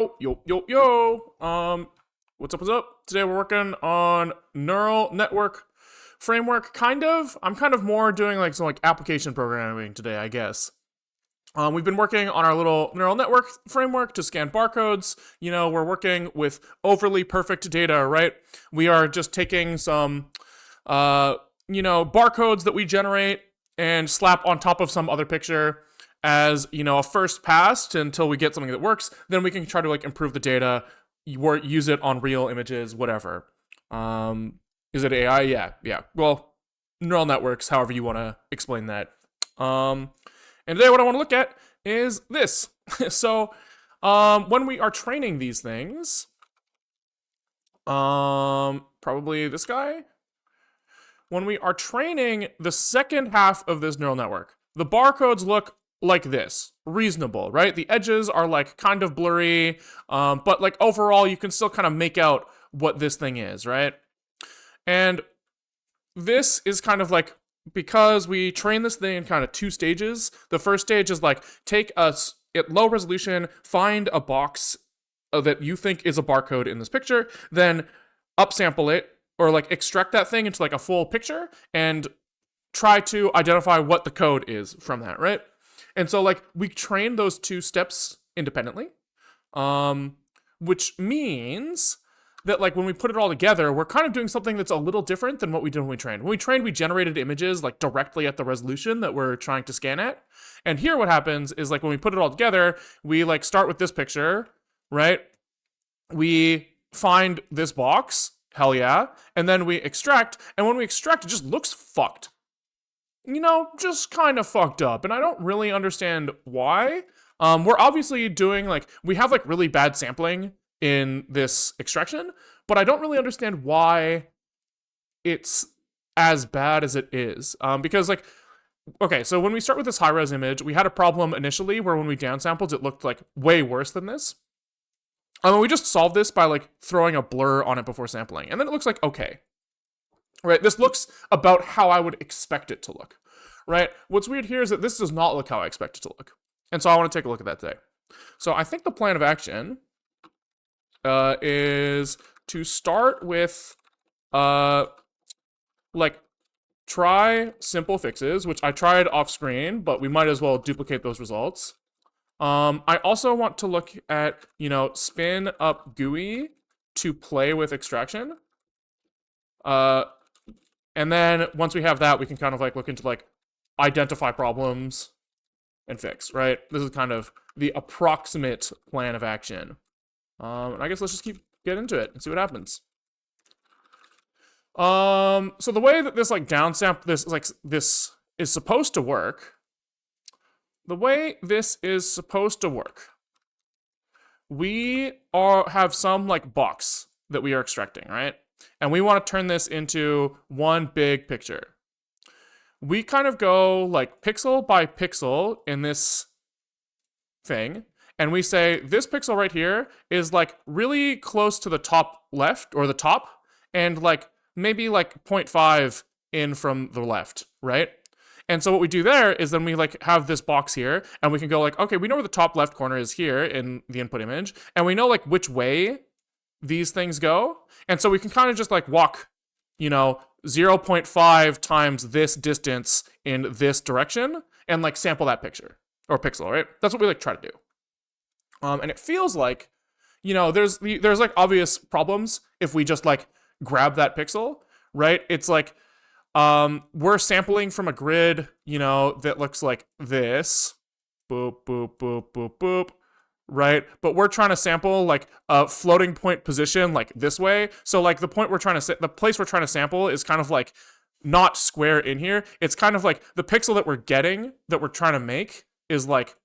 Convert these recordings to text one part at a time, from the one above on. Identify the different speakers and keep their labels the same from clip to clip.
Speaker 1: Oh, yo. What's up, what's up? Today we're working on neural network framework, kind of. I'm kind of more doing like some like application programming today, I guess. We've been working on our little neural network framework to scan barcodes. We're working with overly perfect data, right? We are just taking some, barcodes that we generate and slap on top of some other picture as, a first pass until we get something that works. Then we can try to like improve the data, use it on real images, whatever. Is it AI? Yeah. Well, neural networks, however you want to explain that. And today what I want to look at is this. So, when we are training these things, probably this guy. When we are training the second half of this neural network, the barcodes look like this. Reasonable, right? The edges are like kind of blurry, but like overall you can still kind of make out what this thing is, right? And this is kind of like, because we train this thing in kind of two stages. The first stage is like, take us at low resolution, find a box that you think is a barcode in this picture, then upsample it, or like extract that thing into like a full picture and try to identify what the code is from that, right? And so like we train those two steps independently, which means that like when we put it all together, we're kind of doing something that's a little different than what we did when we trained. When we trained, we generated images like directly at the resolution that we're trying to scan at. And here what happens is like when we put it all together, we like start with this picture, right? We find this box, hell yeah, and then we extract, and when we extract, it just looks fucked. Just kind of fucked up, and I don't really understand why. We're obviously doing like, we have like really bad sampling in this extraction, but I don't really understand why it's as bad as it is. Because like, okay, so when we start with this high-res image, we had a problem initially where when we downsampled, it looked like way worse than this. We just solved this by like throwing a blur on it before sampling, and then it looks like okay. Right, this looks about how I would expect it to look, right? What's weird here is that this does not look how I expect it to look. And so I want to take a look at that today. So I think the plan of action is to start with, like, try simple fixes, which I tried off screen, but we might as well duplicate those results. I also want to look at, spin up GUI to play with extraction. And then once we have that, we can kind of like look into like identify problems and fix, right? This is kind of the approximate plan of action. And I guess let's just get into it and see what happens. So the way that this like downsample, this is supposed to work, we have some like box that we are extracting, right? And we want to turn this into one big picture. We kind of go like pixel by pixel in this thing, and we say this pixel right here is like really close to the top left, or the top, and like maybe like 0.5 in from the left, right? And so what we do there is then we like have this box here, and we can go like, okay, we know where the top left corner is here in the input image, and we know like which way these things go. And so we can kind of just like walk, 0.5 times this distance in this direction and like sample that picture or pixel, right? That's what we like try to do. And it feels like, there's like obvious problems if we just like grab that pixel, right? It's like, we're sampling from a grid, that looks like this. Boop, boop, boop, boop, boop. Right? But we're trying to sample like a floating point position like this way. So like the place we're trying to sample is kind of like not square in here. It's kind of like the pixel that we're getting, that we're trying to make, is like,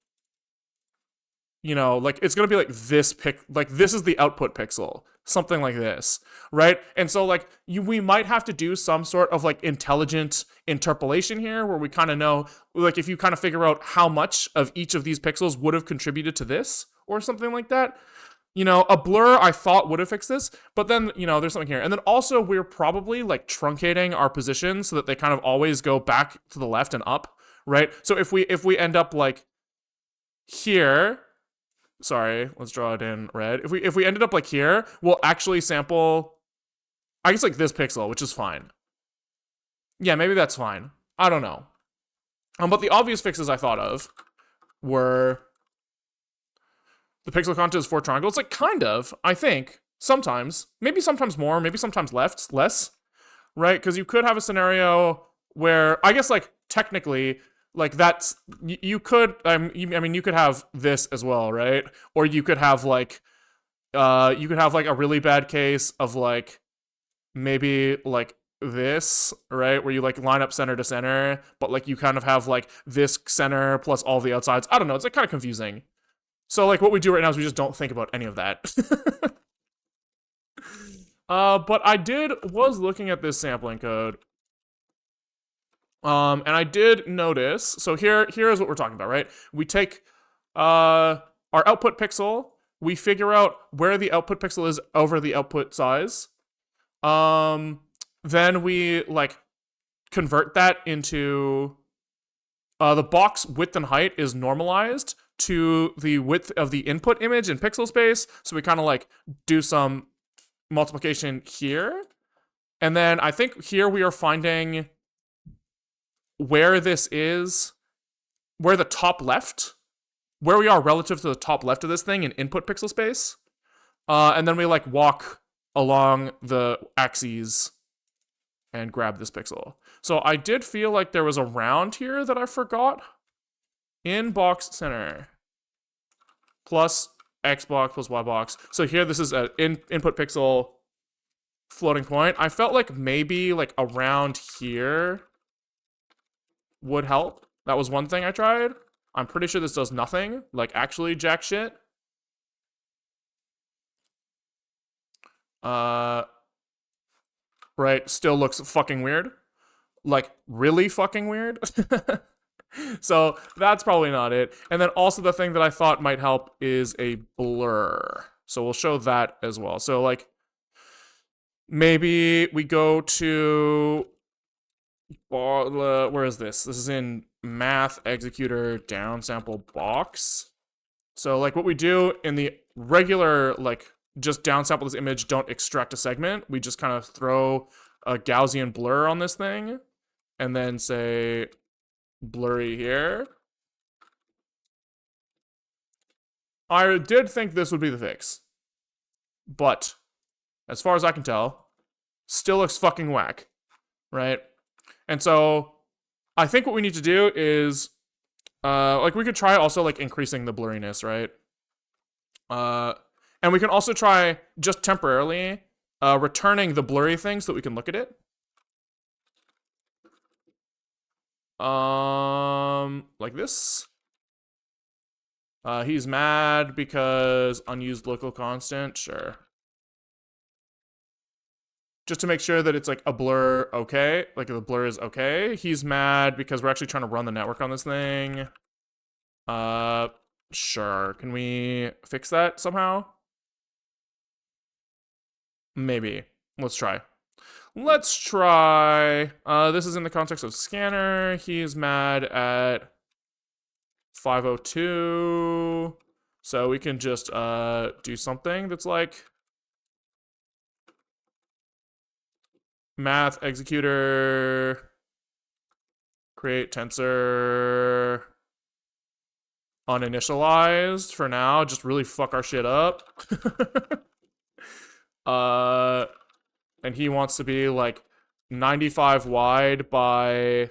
Speaker 1: like it's going to be like this like this is the output pixel, something like this, right? And so like we might have to do some sort of like intelligent interpolation here, where we kind of know, like if you kind of figure out how much of each of these pixels would have contributed to this or something like that. A blur I thought would have fixed this, but then, there's something here. And then also we're probably like truncating our positions so that they kind of always go back to the left and up, right? So if we end up like here, sorry, let's draw it in red. If we ended up like here, we'll actually sample, I guess like this pixel, which is fine. Yeah, maybe that's fine. I don't know. But the obvious fixes I thought of were the pixel content is 4 triangles. Like kind of, I think. Sometimes. Maybe sometimes more, maybe sometimes less. Right? Because you could have a scenario where I guess like technically like that's you could I mean you could have this as well, right? Or you could have like a really bad case of like maybe like this, right? Where you like line up center to center, but like you kind of have like this center plus all the outsides. I don't know, it's like kind of confusing. So like what we do right now is we just don't think about any of that. But I was looking at this sampling code. And I did notice, so here is what we're talking about, right? We take our output pixel, we figure out where the output pixel is over the output size. Then we like convert that into the box width and height is normalized to the width of the input image in pixel space. So we kind of like do some multiplication here. And then I think here we are finding where this is, where the top left, where we are relative to the top left of this thing in input pixel space. And then we like walk along the axes and grab this pixel. So I did feel like there was a round here that I forgot. In box center. Plus X box plus Y box. So here this is an input pixel floating point. I felt like maybe like around here would help. That was one thing I tried. I'm pretty sure this does nothing. Like actually jack shit. Right, still looks fucking weird. Like, really fucking weird. So, that's probably not it. And then also the thing that I thought might help is a blur. So we'll show that as well. So, like, maybe we go to... where is this? This is in math executor downsample box. So, like, what we do in the regular, like, just downsample this image, don't extract a segment. We just kind of throw a Gaussian blur on this thing and then say blurry here. I did think this would be the fix, but as far as I can tell, still looks fucking whack, right? And so I think what we need to do is like we could try also like increasing the blurriness, right? And we can also try, just temporarily, returning the blurry thing so that we can look at it. Like this. He's mad because unused local constant, sure. Just to make sure that it's like a blur okay, like the blur is okay. He's mad because we're actually trying to run the network on this thing. Sure. Can we fix that somehow? Maybe. Let's try. Let's try. This is in the context of scanner. He's mad at 502. So we can just do something that's like math executor, create tensor, uninitialized for now. Just really fuck our shit up. And he wants to be like 95 wide by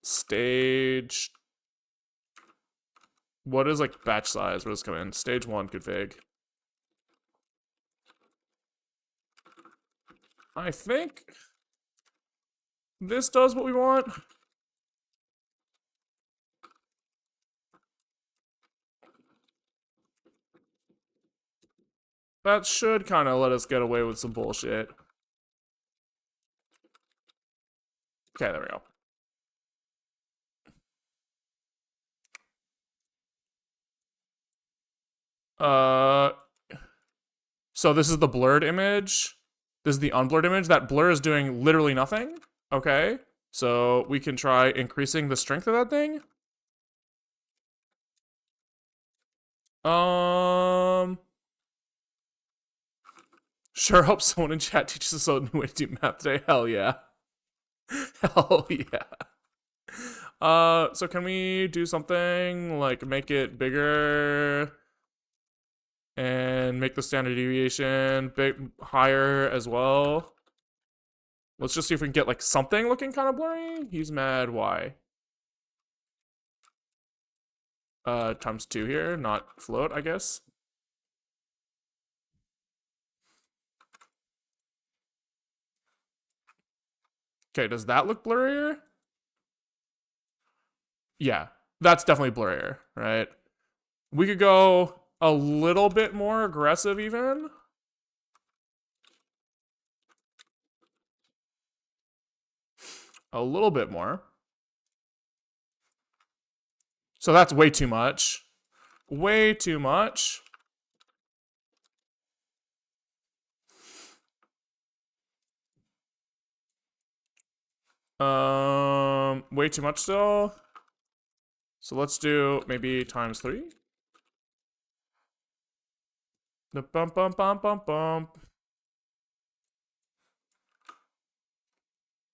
Speaker 1: stage. What is like batch size? What does come in? Stage 1 config. I think this does what we want. That should kind of let us get away with some bullshit. Okay, there we go. So this is the blurred image. This is the unblurred image. That blur is doing literally nothing. Okay. So we can try increasing the strength of that thing. Sure hope someone in chat teaches us a new way to do math today. Hell yeah. Hell yeah. So can we do something like make it bigger and make the standard deviation higher as well? Let's just see if we can get like something looking kind of blurry. He's mad. Why? Times 2 here, not float, I guess. Okay, does that look blurrier? Yeah, that's definitely blurrier, right? We could go a little bit more aggressive even. A little bit more. So that's way too much. Way too much. Way too much still. So let's do maybe times 3. The bump, bump, bump, bump, bump.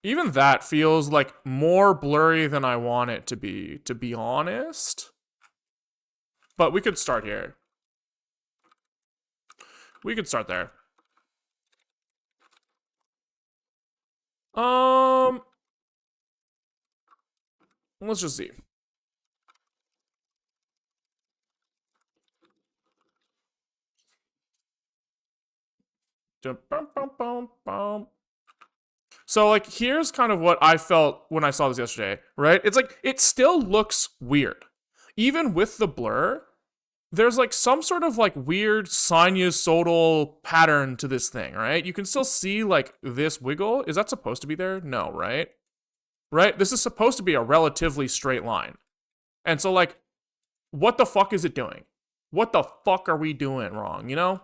Speaker 1: Even that feels like more blurry than I want it to be honest. But we could start here. We could start there. Let's just see. So, like, here's kind of what I felt when I saw this yesterday, right? It's like, it still looks weird. Even with the blur, there's like some sort of like weird sinusoidal pattern to this thing, right? You can still see like this wiggle. Is that supposed to be there? No, right? Right? This is supposed to be a relatively straight line. And so, like, what the fuck is it doing? What the fuck are we doing wrong, you know?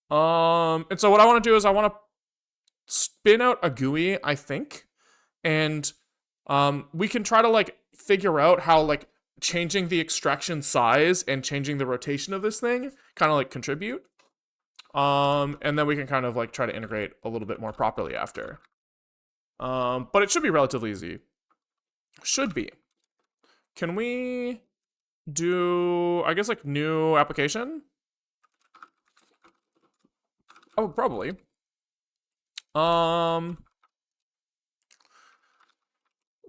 Speaker 1: And so what I want to do is I want to spin out a GUI, I think, and we can try to like figure out how like changing the extraction size and changing the rotation of this thing kind of like contribute. And then we can kind of like try to integrate a little bit more properly after. But it should be relatively easy. Should be. Can we do, I guess, like new application? Oh, probably.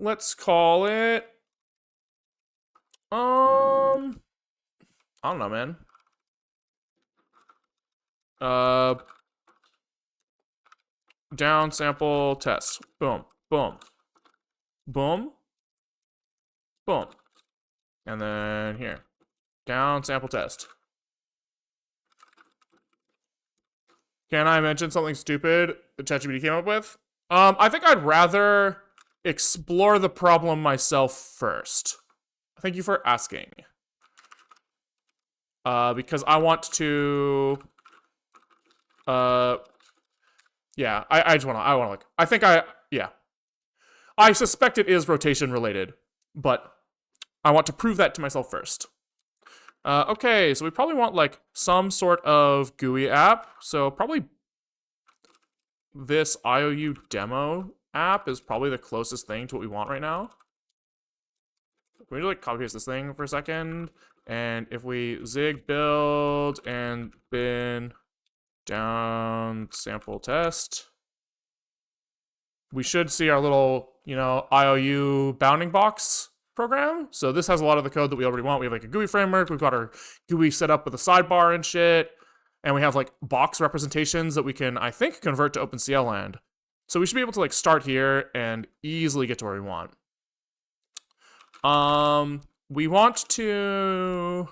Speaker 1: Let's call it. I don't know, man. Downsample test. Boom, boom, boom, boom, and then here, downsample test. Can I mention something stupid that ChatGPT came up with? I think I'd rather explore the problem myself first. Thank you for asking. Because I want to. Yeah, I just wanna. Like. I think yeah. I suspect it is rotation related, but I want to prove that to myself first. Okay, so we probably want like some sort of GUI app. So probably this IOU demo app is probably the closest thing to what we want right now. Can we just like copy paste this thing for a second? And if we zig build and bin down sample test, we should see our little, IOU bounding box program. So this has a lot of the code that we already want. We have like a GUI framework. We've got our GUI set up with a sidebar and shit. And we have like box representations that we can, I think, convert to OpenCL land. So we should be able to like start here and easily get to where we want. We want to.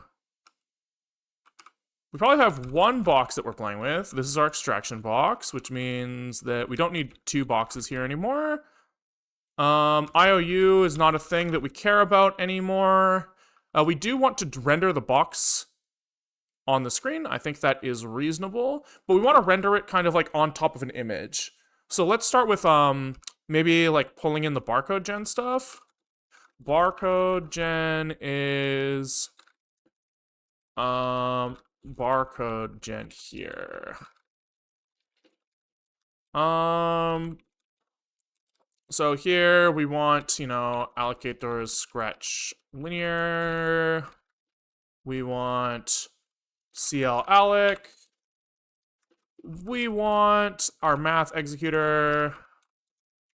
Speaker 1: We probably have one box that we're playing with. This is our extraction box, which means that we don't need 2 boxes here anymore. IOU is not a thing that we care about anymore. We do want to render the box on the screen. I think that is reasonable, but we want to render it kind of like on top of an image. So let's start with maybe like pulling in the barcode gen stuff. Barcode gen is Barcode gen here. So here we want, allocators scratch linear. We want CL alloc. We want our math executor.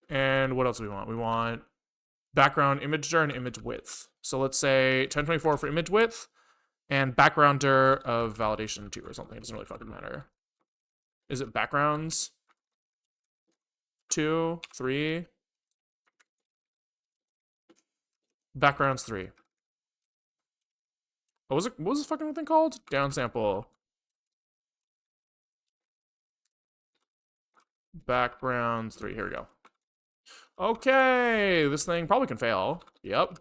Speaker 1: And what else do we want? We want background imager and image width. So let's say 1024 for image width and backgrounder of validation 2 or something. It doesn't really fucking matter. Is it backgrounds? 2, 3. Backgrounds 3. What was this fucking thing called? Downsample. Backgrounds 3. Here we go. Okay, this thing probably can fail. Yep.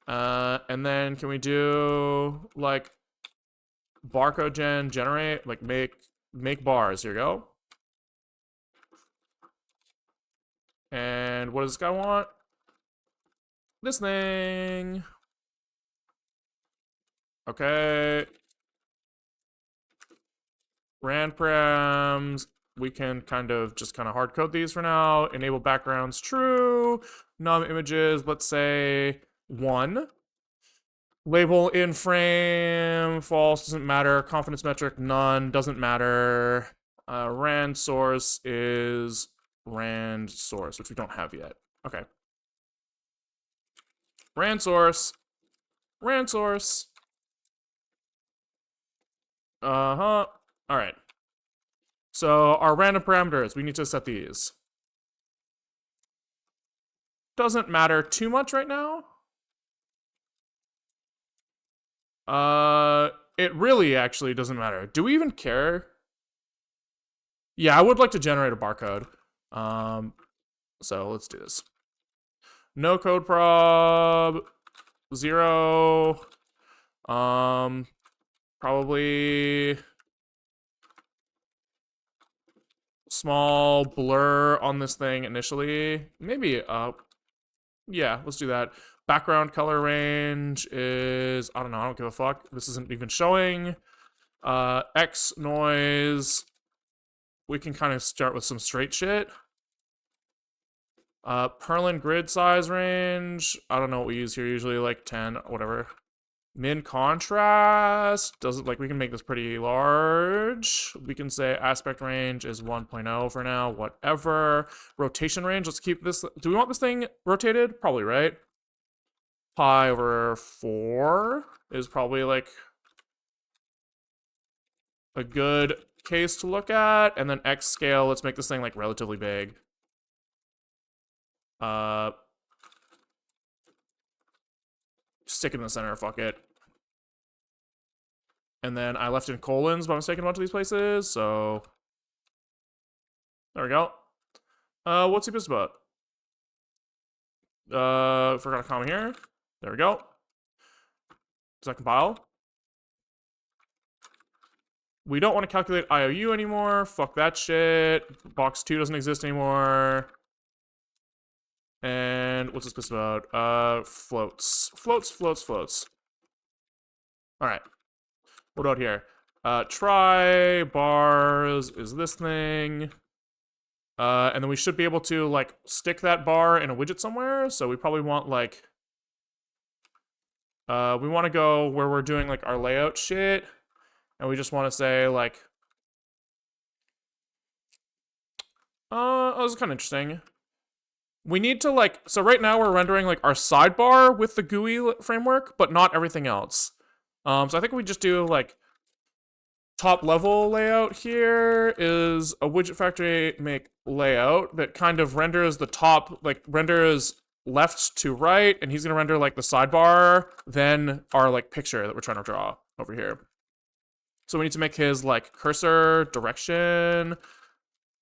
Speaker 1: And then can we do like barcode gen generate, like make bars? Here we go. And what does this guy want? This thing. Okay. Rand params. We can kind of hard code these for now. Enable backgrounds true. Num images, let's say 1. Label in frame, false, doesn't matter. Confidence metric, none, doesn't matter. Rand source is rand source, which we don't have yet. Okay. Rand source. Rand source. Uh-huh. All right. So our random parameters, we need to set these. Doesn't matter too much right now. It really actually doesn't matter. Do we even care? Yeah, I would like to generate a barcode. So let's do this. No code prob, 0. Probably small blur on this thing initially. Maybe yeah, let's do that. Background color range is, I don't know, I don't give a fuck. This isn't even showing. X noise. We can kind of start with some straight shit. Perlin grid size range. I don't know what we use here, usually like 10, whatever. Min contrast. Doesn't, like, we can make this pretty large. We can say aspect range is 1.0 for now, whatever. Rotation range, let's keep this. Do we want this thing rotated? Probably, right? Pi over 4 is probably like a good case to look at. And then X scale, let's make this thing like relatively big. Stick it in the center, fuck it. And then I left in colons by mistake in a bunch of these places, so there we go. What's he pissed about? Forgot a comma here. There we go. Does that compile? We don't want to calculate IOU anymore. Fuck that shit. Box 2 doesn't exist anymore. And what's this pissed about? Floats. Floats. Alright. What about here? Try bars is this thing. And then we should be able to, like, stick that bar in a widget somewhere. So we probably want, like, we want to go where we're doing, like, our layout shit. And we just want to say, like, oh, this is kind of interesting. We need to, like, so right now we're rendering, like, our sidebar with the GUI framework, but not everything else. So I think we just do, like, top level layout here is a widget factory make layout that kind of renders the top, like, renders left to right, and he's gonna render, like, the sidebar, then our, like, picture that we're trying to draw over here. So we need to make his, like, cursor direction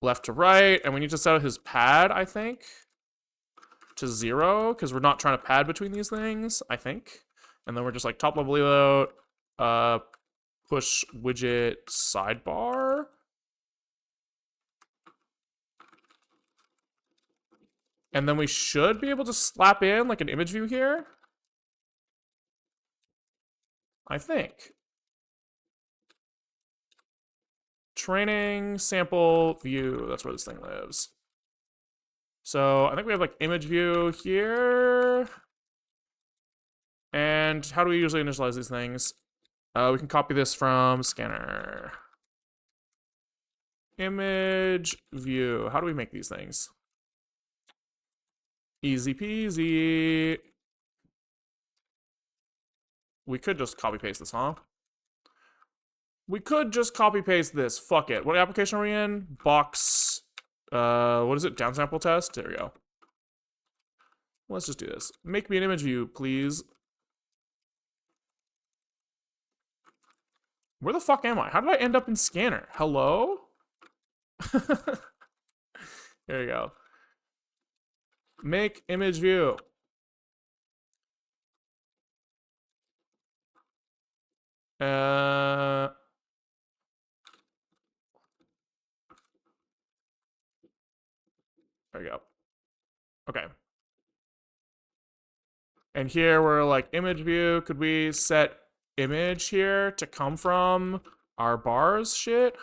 Speaker 1: left to right, and we need to set his pad, I think, to 0, because we're not trying to pad between these things, I think. And then we're just like top level layout, push widget sidebar. And then we should be able to slap in like an image view here. I think. Training sample view. That's where this thing lives. So I think we have like image view here. And how do we usually initialize these things? We can copy this from scanner. Image view. How do we make these things? Easy peasy. We could just copy paste this, huh? We could just copy paste this. Fuck it. What application are we in? Box. What is it? Downsample test? There we go. Let's just do this. Make me an image view, please. Where the fuck am I? How did I end up in scanner? Hello? There we go. Make image view. There we go. Okay. And here we're like image view. Could we set image here to come from our bars shit?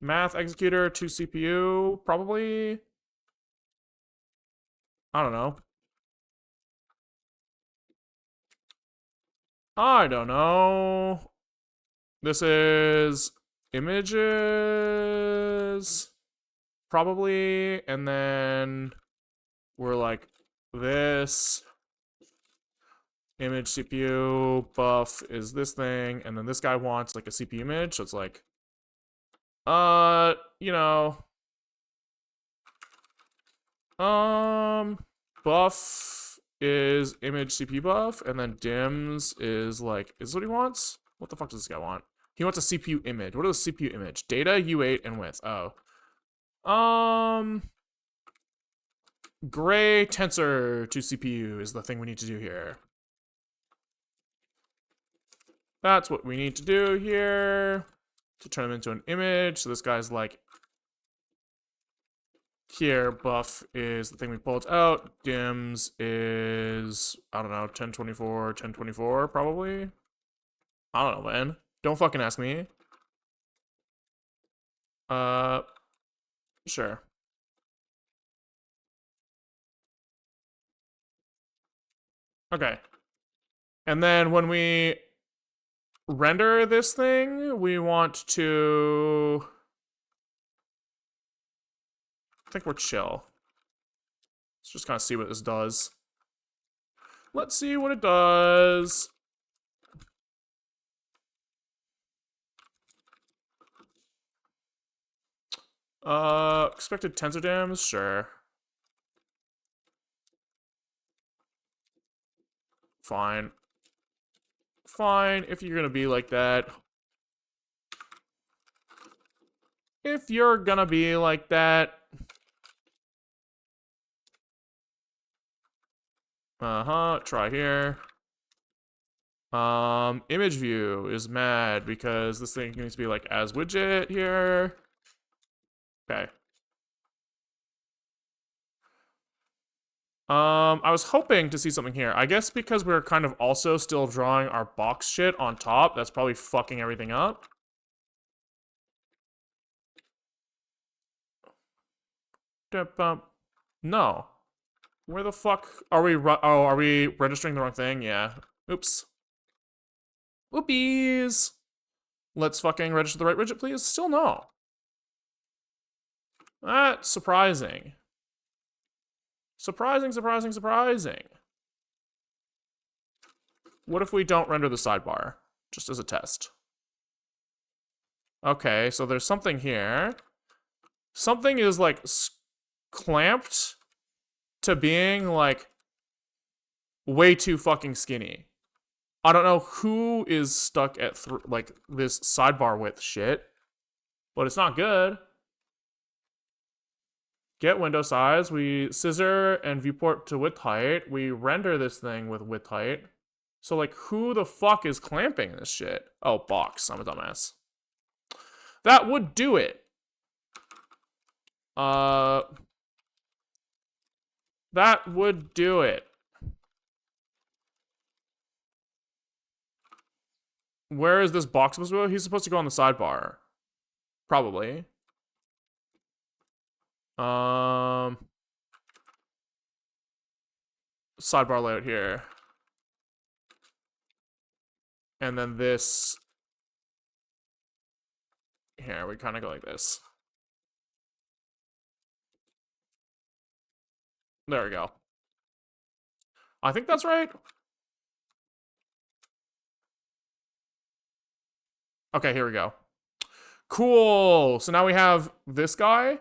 Speaker 1: Math executor to CPU, probably. I don't know. I don't know. This is images, probably, and then we're like this. Image CPU buff is this thing, and then this guy wants like a CPU image, so it's like, you know, buff is image CPU buff, and then dims is like, is this what he wants? What the fuck does this guy want? He wants a CPU image. What is a CPU image? Data, U8, and width. Oh. Gray tensor to CPU is the thing we need to do here. That's what we need to do here to turn them into an image. So this guy's like, here, buff is the thing we pulled out. Dims is, I don't know, 1024, 1024, probably. I don't know, man. Don't fucking ask me. Sure. Okay. And then when we render this thing, we want to... I think we're chill. Let's just kind of see what this does. Let's see what it does. Expected tensor dims? Sure. Fine. Fine, if you're gonna be like that. If you're gonna be like that. Try here. Image view is mad because this thing needs to be like as widget here. Okay. I was hoping to see something here. I guess because we're kind of also still drawing our box shit on top, that's probably fucking everything up. No. Where the fuck are we? Oh, are we registering the wrong thing? Yeah. Oops. Whoopies. Let's fucking register the right widget, please. Still no. That's surprising. Surprising, surprising, surprising. What if we don't render the sidebar? Just as a test. Okay, so there's something here. Something is like clamped to being like way too fucking skinny. I don't know who is stuck at like this sidebar width shit, but it's not good. Get window size. We scissor and viewport to width height. We render this thing with width height. So like who the fuck is clamping this shit? Oh, box. I'm a dumbass. That would do it. That would do it. Where is this box supposed to go? He's supposed to go on the sidebar. Probably. Sidebar layout here. And then this. Here, we kind of go like this. There we go. I think that's right. Okay, here we go. Cool. So now we have this guy.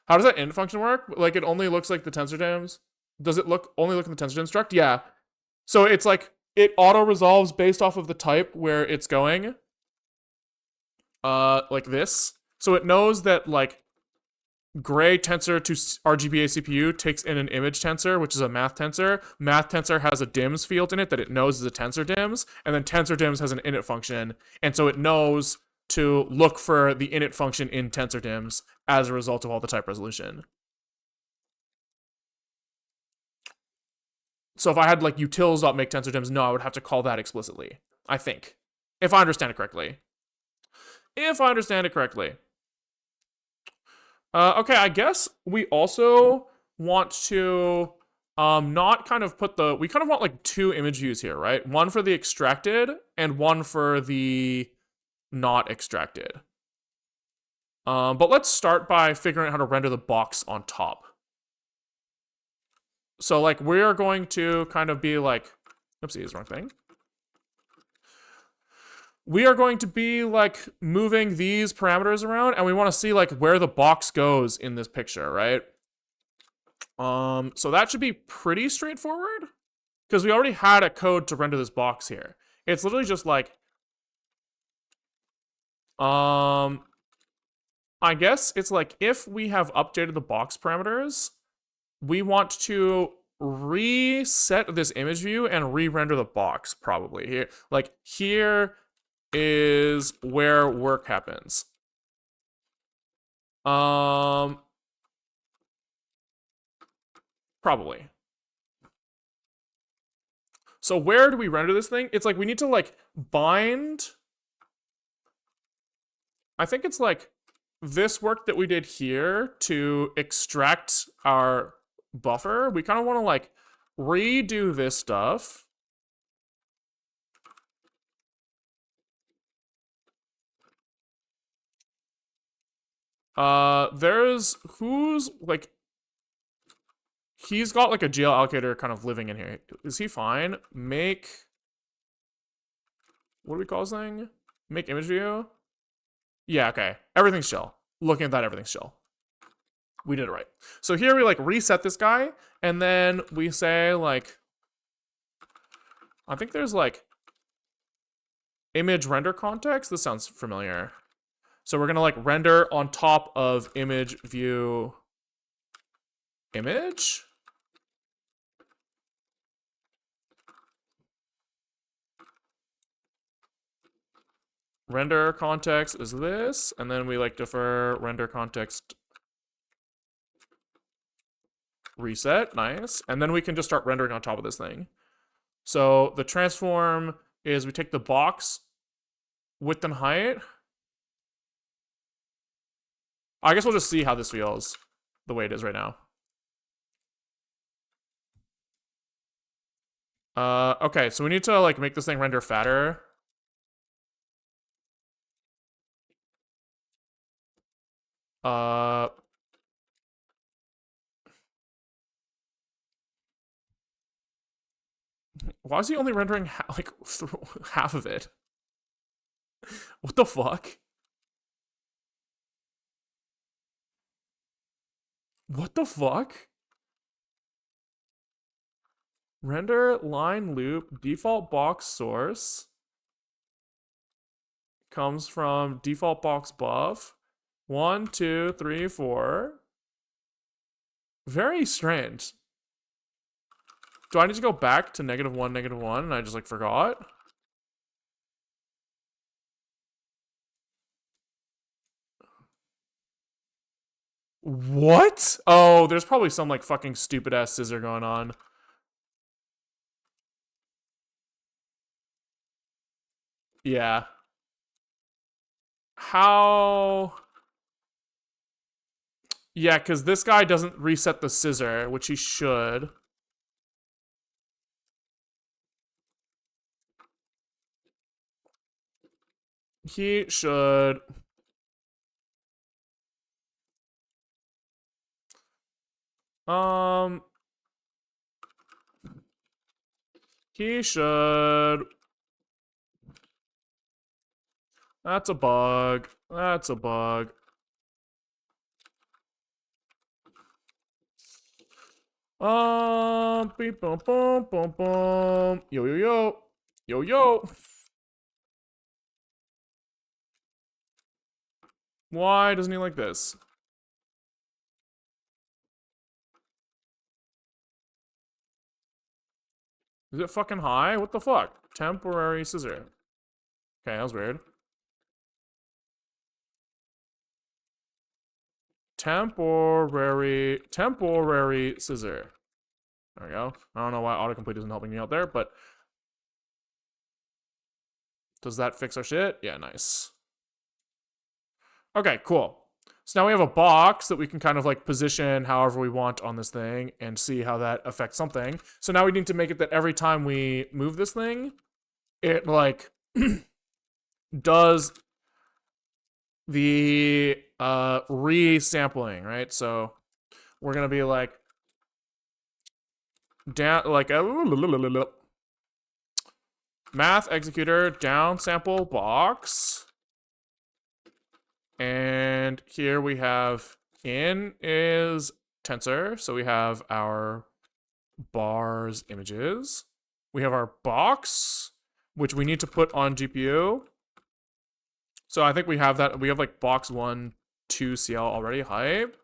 Speaker 1: How does that int function work? Like, it only looks like the tensor dims. Does it only look at the tensor dim struct? Yeah. So it's like, it auto-resolves based off of the type where it's going. Like this. So it knows that, like, gray tensor to RGBA CPU takes in an image tensor, which is a math tensor. Math tensor has a dims field in it that it knows is a tensor dims, and then tensor dims has an init function, and so it knows to look for the init function in tensor dims as a result of all the type resolution. So if I had like utils.make tensor dims, no, I would have to call that explicitly, I think. If I understand it correctly. Okay, I guess we also want to not kind of put we kind of want like two image views here, right? One for the extracted and one for the not extracted. But let's start by figuring out how to render the box on top. So like we're going to kind of be like, oopsie, wrong thing. We are going to be like moving these parameters around, and we want to see like where the box goes in this picture, right? So that should be pretty straightforward because we already had a code to render this box here. It's literally just like, I guess it's like if we have updated the box parameters, we want to reset this image view and re-render the box probably here. Like here is where work happens. Probably. So where do we render this thing? It's like we need to like bind. I think it's like this work that we did here to extract our buffer. We kind of want to like redo this stuff. There's who's like, he's got like a GL allocator kind of living in here. Is he fine? Make, what do we call this thing? Make image view? Yeah, okay. Everything's chill. Looking at that, everything's chill. We did it right. So here we like reset this guy, and then we say like, I think there's like image render context. This sounds familiar. So we're gonna like render on top of image view image. Render context is this, and then we like defer render context reset, nice. And then we can just start rendering on top of this thing. So the transform is we take the box width and height. I guess we'll just see how this feels the way it is right now. Okay, so we need to like make this thing render fatter. Why is he only rendering like half of it? What the fuck? What the fuck? Render line loop default box source comes from default box buff. 1, 2, 3, 4. Very strange. Do I need to go back to -1, -1, and I just like forgot? What? Oh, there's probably some like fucking stupid ass scissor going on. Yeah. How? Yeah, because this guy doesn't reset the scissor, which he should. He should. Um, he should. That's a bug. That's a bug. Beep, boom, boom, boom, boom. Yo, yo, yo. Yo, yo. Why doesn't he like this? Is it fucking high? What the fuck? Temporary scissor. Okay, that was weird. Temporary scissor. There we go. I don't know why autocomplete isn't helping me out there, but does that fix our shit? Yeah, nice. Okay, cool. So now we have a box that we can kind of like position however we want on this thing and see how that affects something. So now we need to make it that every time we move this thing, it like does the resampling, right? So we're gonna be like down like a math executor downsample box. And here we have in is tensor. So we have our bars images. We have our box, which we need to put on GPU. So I think we have that. We have like box 1, 2 CL already. Hype.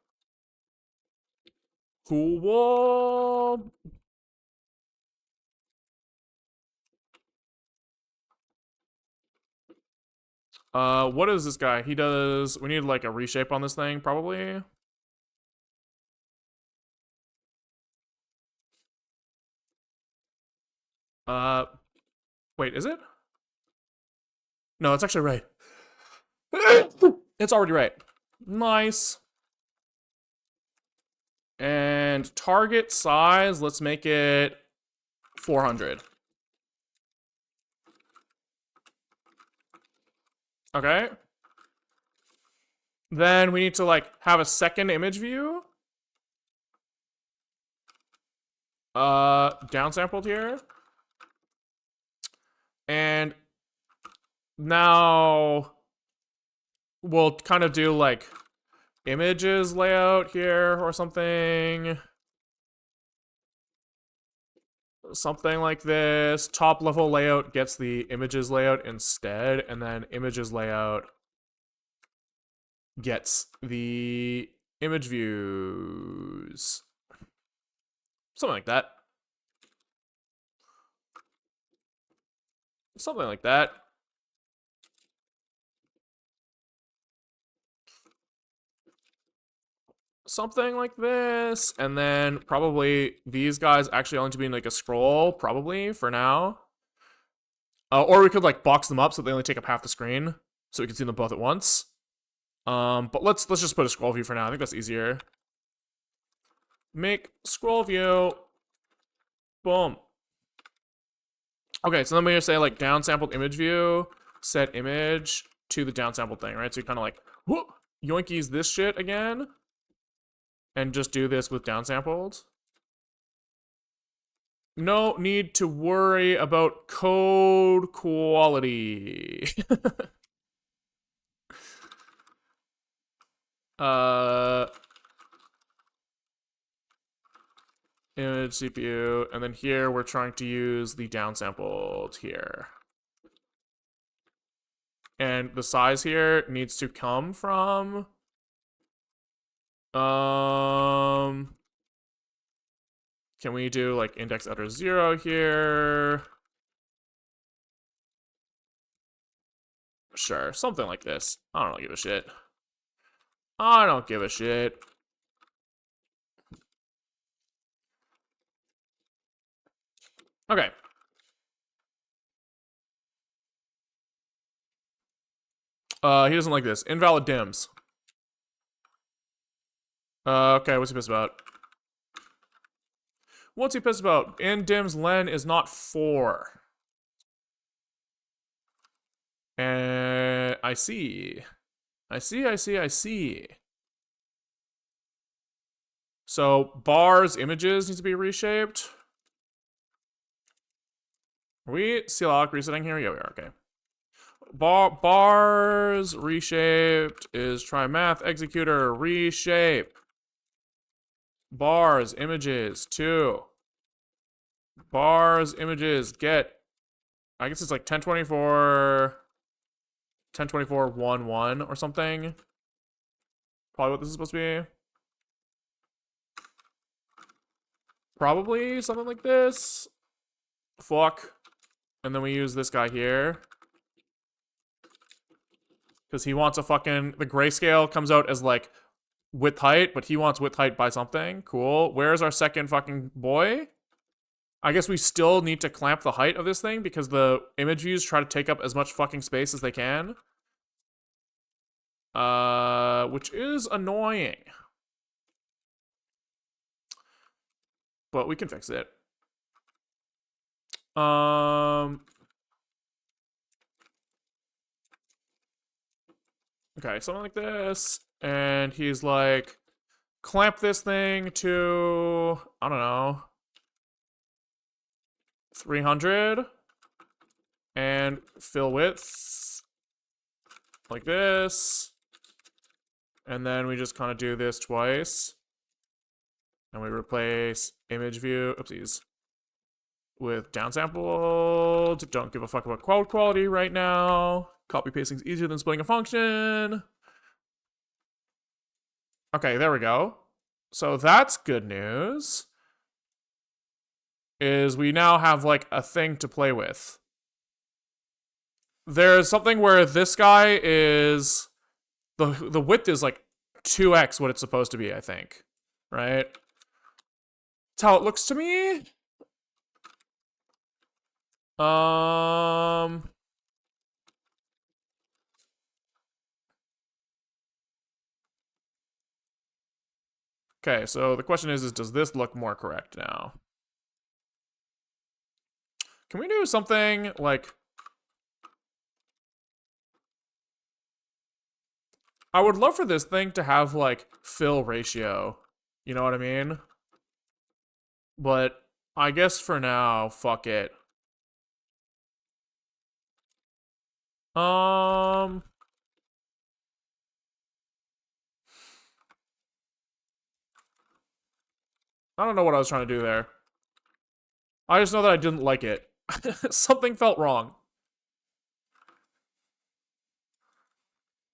Speaker 1: Cool. What is this guy? He does. We need like a reshape on this thing, probably. Wait, is it? No, it's actually right. It's already right. Nice. And target size, let's make it 400. Okay. Then we need to like have a second image view. Downsampled here. And now we'll kind of do like images layout here or something. Something like this. Top level layout gets the images layout instead, and then images layout gets the image views. Something like that. Something like that. Something like this. And then probably these guys actually only to be like a scroll, probably, for now. Or we could like box them up so they only take up half the screen. So we can see them both at once. But let's just put a scroll view for now. I think that's easier. Make scroll view. Boom. Okay, so then we just say like downsampled image view, set image to the downsampled thing, right? So you kind of like, whoop, yoinkies this shit again. And just do this with downsampled. No need to worry about code quality. Image CPU, and then here we're trying to use the downsampled here. And the size here needs to come from can we do like index under 0 here? Sure, something like this. I don't give a shit. I don't give a shit. Okay. He doesn't like this. Invalid dims. Okay, what's he pissed about? What's he pissed about? In dims, len is not 4. And I see. I see. So bars, images needs to be reshaped. Are we CLOC resetting here? Yeah, we are. Okay. Bars reshaped is try math executor reshape. Bars images 2. Bars images get. I guess it's like 1024 1 or something. Probably what this is supposed to be. Probably something like this. Fuck. And then we use this guy here. Because he wants a fucking... The grayscale comes out as like width height, but he wants width height by something. Cool. Where's our second fucking boy? I guess we still need to clamp the height of this thing because the image views try to take up as much fucking space as they can. Which is annoying. But we can fix it. Okay, something like this. And he's like, clamp this thing to, I don't know, 300. And fill width like this. And then we just kind of do this twice. And we replace image view, oopsies, with downsampled. Don't give a fuck about code quality right now. Copy pasting is easier than splitting a function. Okay, there we go. So that's good news. Is we now have like a thing to play with. There's something where this guy is the width is like 2x what it's supposed to be, I think. Right? That's how it looks to me. Okay, so the question is does this look more correct now? Can we do something like... I would love for this thing to have, like, fill ratio. You know what I mean? But I guess for now, fuck it. I don't know what I was trying to do there. I just know that I didn't like it. Something felt wrong.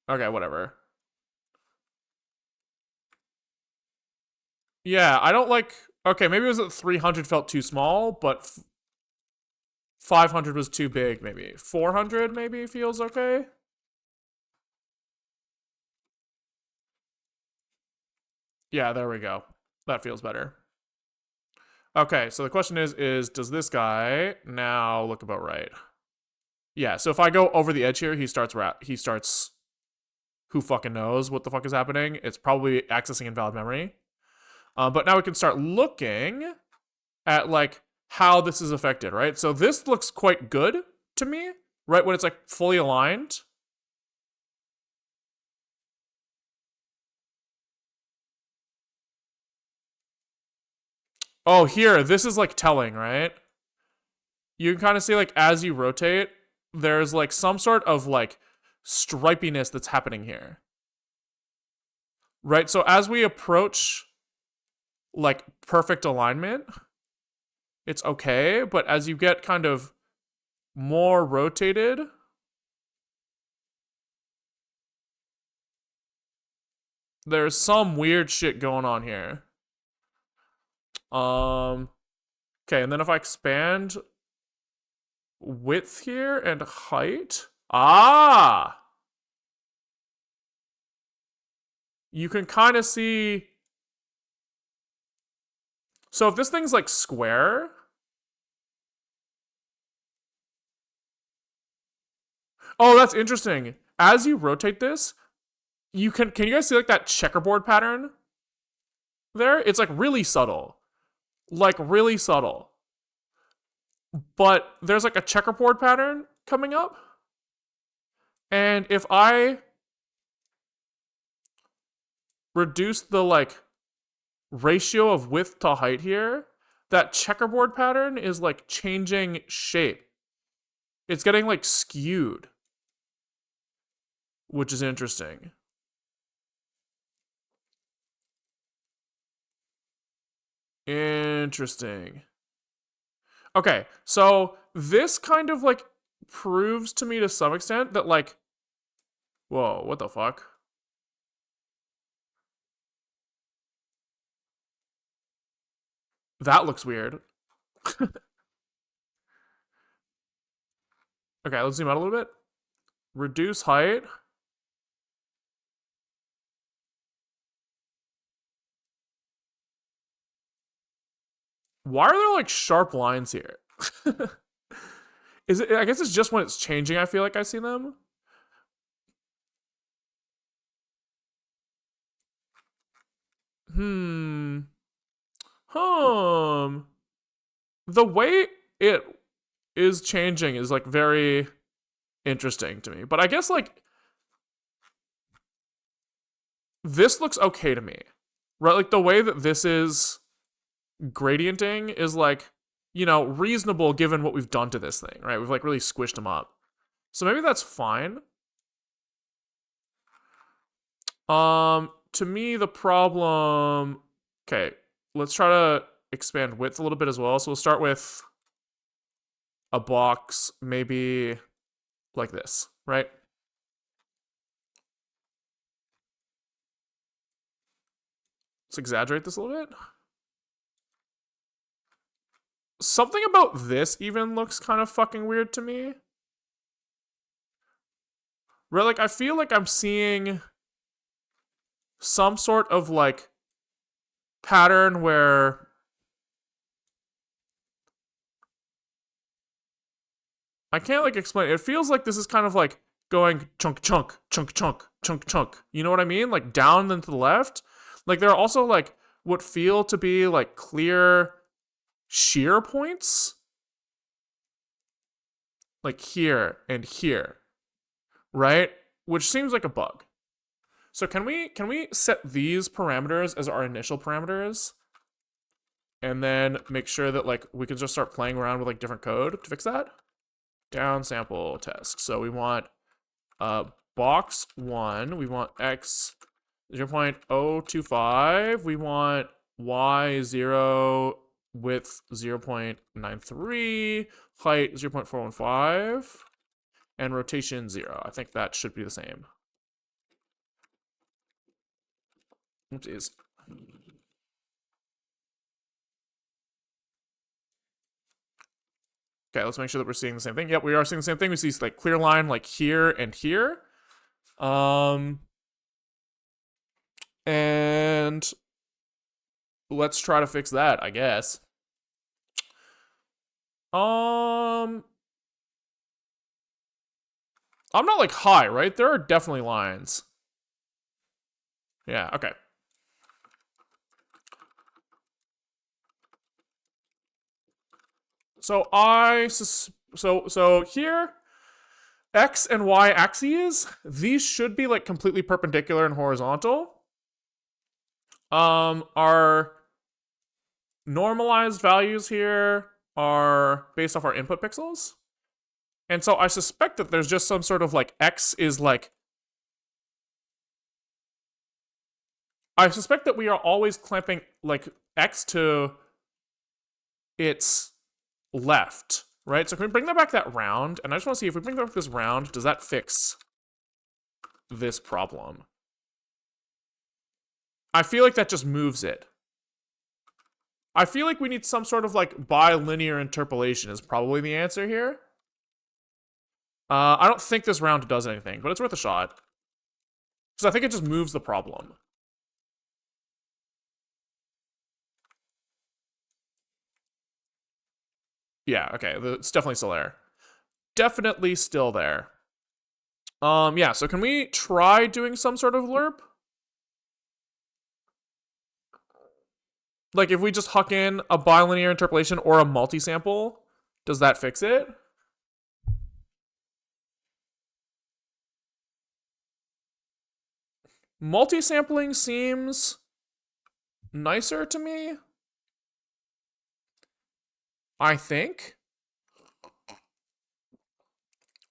Speaker 1: Okay, whatever. Yeah, I don't like... Okay, maybe it was that 300 felt too small, but 500 was too big, maybe. 400 maybe feels okay? Yeah, there we go. That feels better. Okay, so the question is does this guy now look about right? Yeah, so if I go over the edge here, he starts who fucking knows what the fuck is happening. It's probably accessing invalid memory. But now we can start looking at like how this is affected, right? So this looks quite good to me, right? When it's like fully aligned. Oh, here, this is like telling, right? You can kind of see like as you rotate, there's like some sort of like stripiness that's happening here. Right? So as we approach like perfect alignment, it's okay, but as you get kind of more rotated, there's some weird shit going on here. Okay, and then if I expand width here and height, you can kind of see. So if this thing's like square, Oh, that's interesting. As you rotate this, can you guys see like that checkerboard pattern there? It's like really subtle. Like really subtle. But there's like a checkerboard pattern coming up. And if I reduce the like ratio of width to height here, that checkerboard pattern is like changing shape. It's getting like skewed, which is interesting. Interesting. Okay, so this kind of like proves to me to some extent that like, whoa, what the fuck? That looks weird. Okay, let's zoom out a little bit. Reduce height. Why are there like sharp lines here? Is it? I guess it's just when it's changing. I feel like I see them. Hmm. The way it is changing is like very interesting to me. But I guess like this looks okay to me. Right? Like the way that this is gradienting is like, reasonable given what we've done to this thing, right? We've like really squished them up. So maybe that's fine. To me, the problem. Okay, let's try to expand width a little bit as well. So we'll start with a box, maybe like this, right? Let's exaggerate this a little bit. Something about this even looks kind of fucking weird to me. Right, like I feel like I'm seeing some sort of like pattern where I can't like explain it. It feels like this is kind of like going chunk chunk chunk chunk chunk chunk. You know what I mean? Like down and to the left. Like there are also like what feel to be like clear shear points. Like here and here. Right? Which seems like a bug. So can we set these parameters as our initial parameters? And then make sure that like we can just start playing around with like different code to fix that? Downsample test. So we want box 1, we want x 0.025, we want y 0, width 0.93, height 0.415, and rotation 0. I think that should be the same. Oopsies. Okay, let's make sure that we're seeing the same thing. Yep, we are seeing the same thing. We see like clear line like here and here. And let's try to fix that, I guess. I'm not like high, right? There are definitely lines. Yeah, okay. So so here, x and y axes, these should be like completely perpendicular and horizontal. Our normalized values here are based off our input pixels. And so I suspect that there's just some sort of like x is like. I suspect that we are always clamping like x to its left, right? So can we bring that back that round? And I just want to see if we bring back this round, does that fix this problem? I feel like that just moves it. I feel like we need some sort of like bilinear interpolation is probably the answer here. I don't think this round does anything, but it's worth a shot. Because I think it just moves the problem. Yeah, okay, it's definitely still there. Definitely still there. Yeah, so can we try doing some sort of lerp? Like if we just huck in a bilinear interpolation or a multisample, does that fix it? Multisampling seems nicer to me, I think.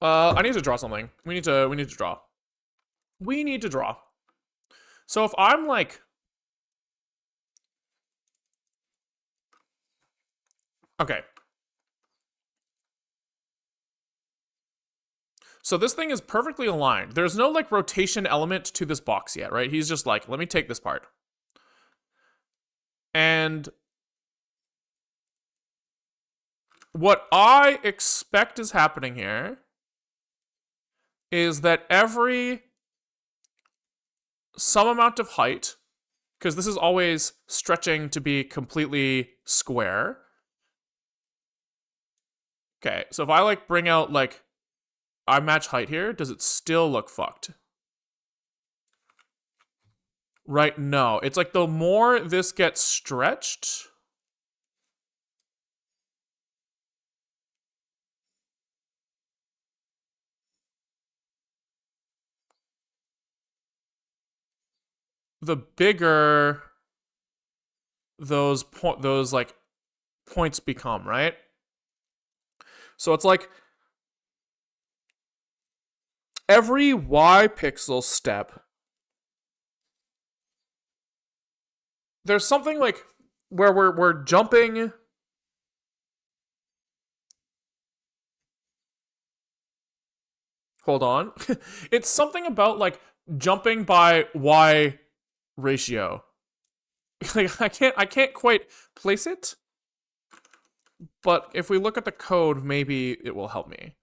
Speaker 1: I need to draw something. We need to draw. We need to draw. So if I'm like, okay. So this thing is perfectly aligned. There's no like rotation element to this box yet, right? He's just like, let me take this part. And what I expect is happening here is that every some amount of height, because this is always stretching to be completely square. Okay, so if I like bring out like, I match height here, does it still look fucked? Right, no. It's like the more this gets stretched, the bigger those like points become, right? So it's like every Y pixel step, there's something like where we're jumping. Hold on. It's something about like jumping by Y ratio. Like I can't quite place it. But if we look at the code, maybe it will help me.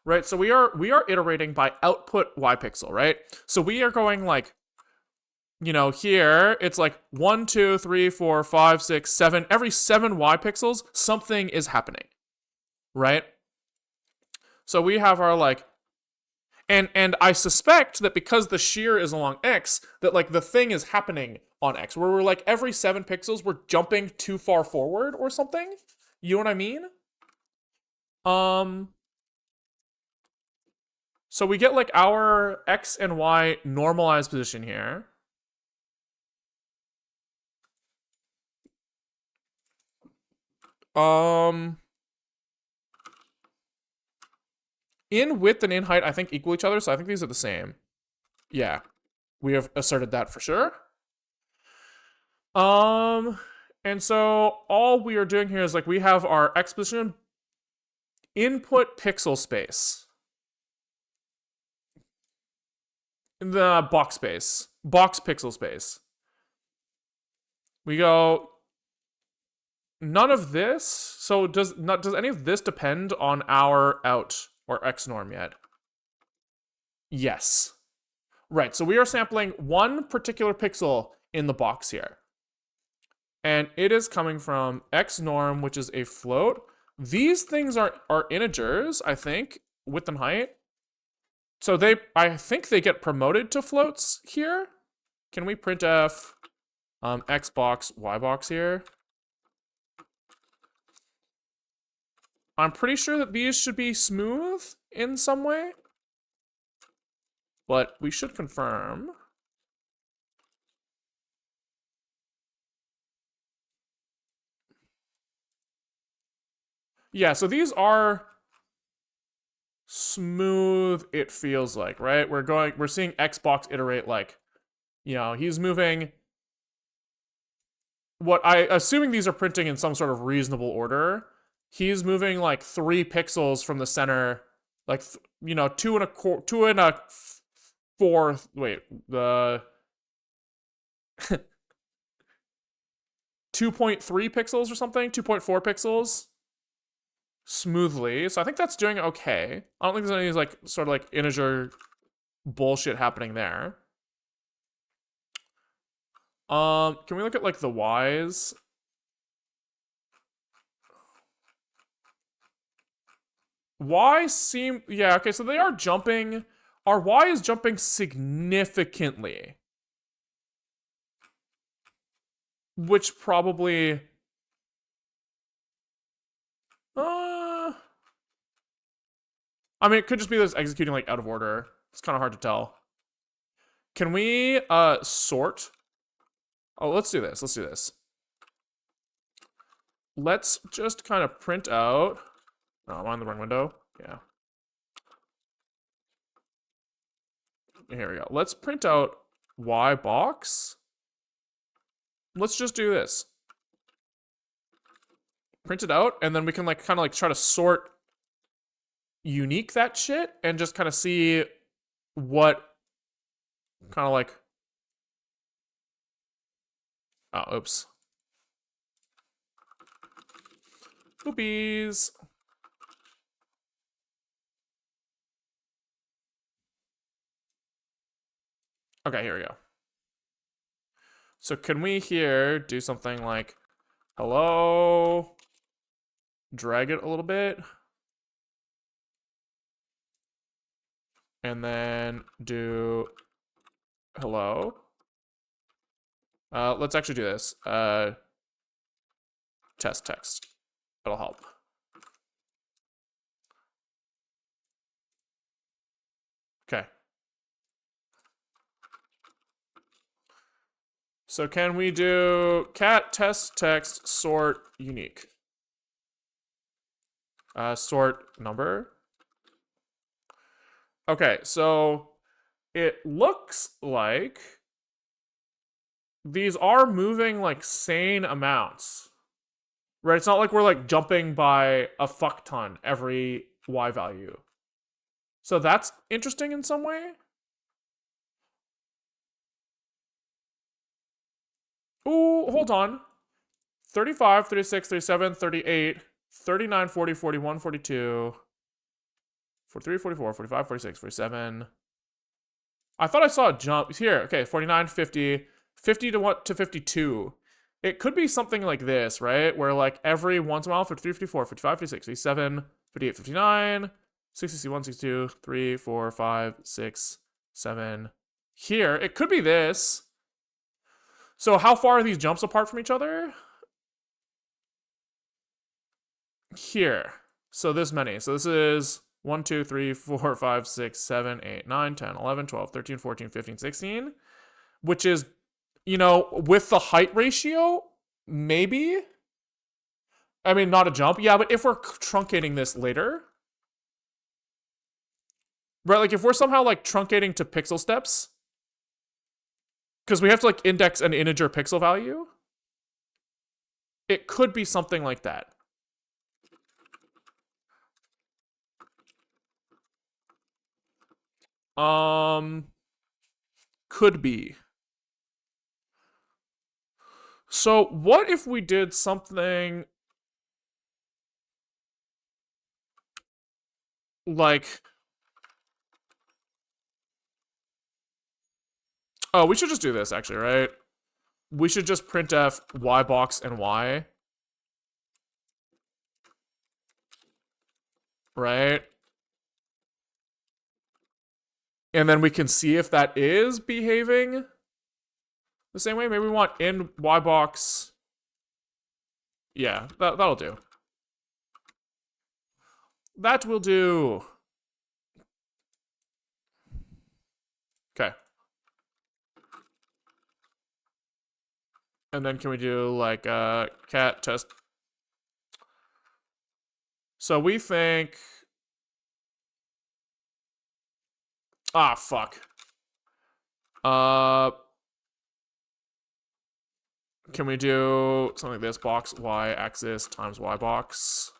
Speaker 1: Right? So we are iterating by output Y pixel, right? So we are going like, you know, here it's like 1, 2, 3, 4, 5, 6, 7. Every 7 Y pixels, something is happening. Right? So we have our like, and I suspect that because the shear is along X, that like the thing is happening on X, where we're like every 7 pixels we're jumping too far forward or something. You know what I mean? So we get like our X and Y normalized position here. In width and in height, I think equal each other, so I think these are the same. Yeah, we have asserted that for sure. And so all we are doing here is like we have our X position input pixel space. In the box space. Box pixel space. We go none of this. So does any of this depend on our out or X norm yet? Yes. Right. So we are sampling one particular pixel in the box here. And it is coming from X norm, which is a float. These things are integers, I think, width and height. So I think they get promoted to floats here. Can we printf X box, Y box here? I'm pretty sure that these should be smooth in some way. But we should confirm. Yeah, so these are smooth, it feels like, right? We're seeing Xbox iterate like, you know, he's moving assuming these are printing in some sort of reasonable order. He's moving like 3 pixels from the center, like, you know, 2 and a fourth, wait, the 2.3 pixels or something, 2.4 pixels smoothly. So I think that's doing okay. I don't think there's any like sort of like integer bullshit happening there. Can we look at like the Y's? Y seem, yeah, okay, so they are jumping our y is jumping significantly. Which probably... I mean, it could just be that it's executing like out of order. It's kind of hard to tell. Can we sort? Oh, let's do this. Let's do this. Let's just kind of print out. Oh, I'm on the wrong window. Yeah. Here we go. Let's print out y box. Let's just do this. Print it out, and then we can like kind of like try to sort unique that shit and just kind of see what kind of like... Oh, oops. Oopies. Okay, here we go. So can we here do something like hello, drag it a little bit, and then do hello. Let's actually do this. Test text. It'll help. Okay. So can we do cat test text sort unique? Sort number. Okay, so it looks like these are moving like sane amounts. Right? It's not like we're like jumping by a fuck ton every y value. So that's interesting in some way. Ooh, hold on. 35, 36, 37, 38, 39, 40, 41, 42, 43, 44, 45, 46, 47. I thought I saw a jump here. Okay, 49, 50, 50 to what to 52. It could be something like this, right? Where like every once in a while, 53, 54, 55, 56, 57, 58, 59, 60, 61, 62, 3, 4, 5, 6, 7. Here, it could be this. So how far are these jumps apart from each other? Here. So this many. So this is 1, 2, 3, 4, 5, 6, 7, 8, 9, 10, 11, 12, 13, 14, 15, 16. Which is, you know, with the height ratio, maybe. I mean, not a jump. Yeah, but if we're truncating this later. Right, like if we're somehow like truncating to pixel steps. Because we have to like index an integer pixel value. It could be something like that. Could be. So what if we did something like... Oh, we should just do this actually, right? We should just printf y box and y. Right? And then we can see if that is behaving the same way. Maybe we want in y box. Yeah, that'll do. That will do. Okay. And then can we do like cat test? So we think... Ah, fuck. Can we do something like this? Box y axis times y box.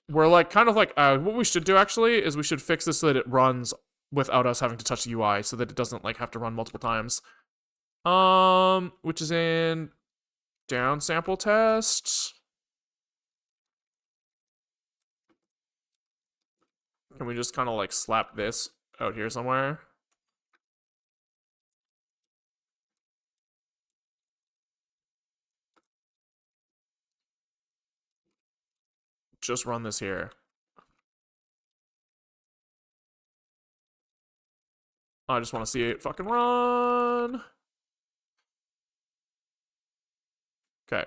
Speaker 1: We're like kind of like what we should do actually is we should fix this so that it runs without us having to touch the UI, so that it doesn't like have to run multiple times. Which is in downsample test. Can we just kind of like slap this out here somewhere? just run this here. I just want to see it fucking run. Okay.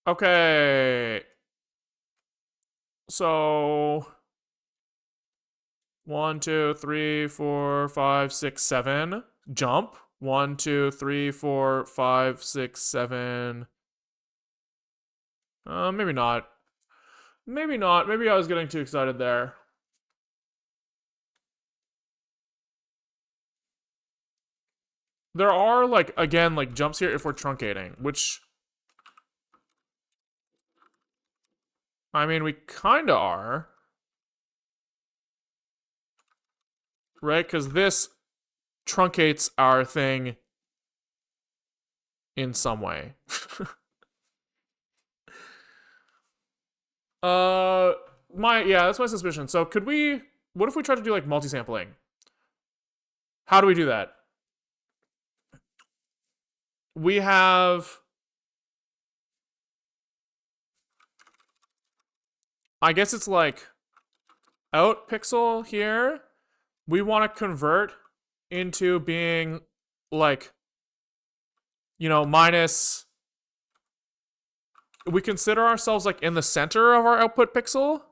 Speaker 1: Okay. So 1, 2, 3, 4, 5, 6, 7. Jump. 1, 2, 3, 4, 5, 6, 7. Maybe not. Maybe not. Maybe I was getting too excited there. There are, like, again, like, jumps here if we're truncating, which... I mean, we kinda are. Right? Because this truncates our thing in some way. That's my suspicion. So could we, what if we try to do like multisampling? How do we do that? We have, I guess it's like out pixel here. We want to convert into being like, you know, minus, we consider ourselves like in the center of our output pixel.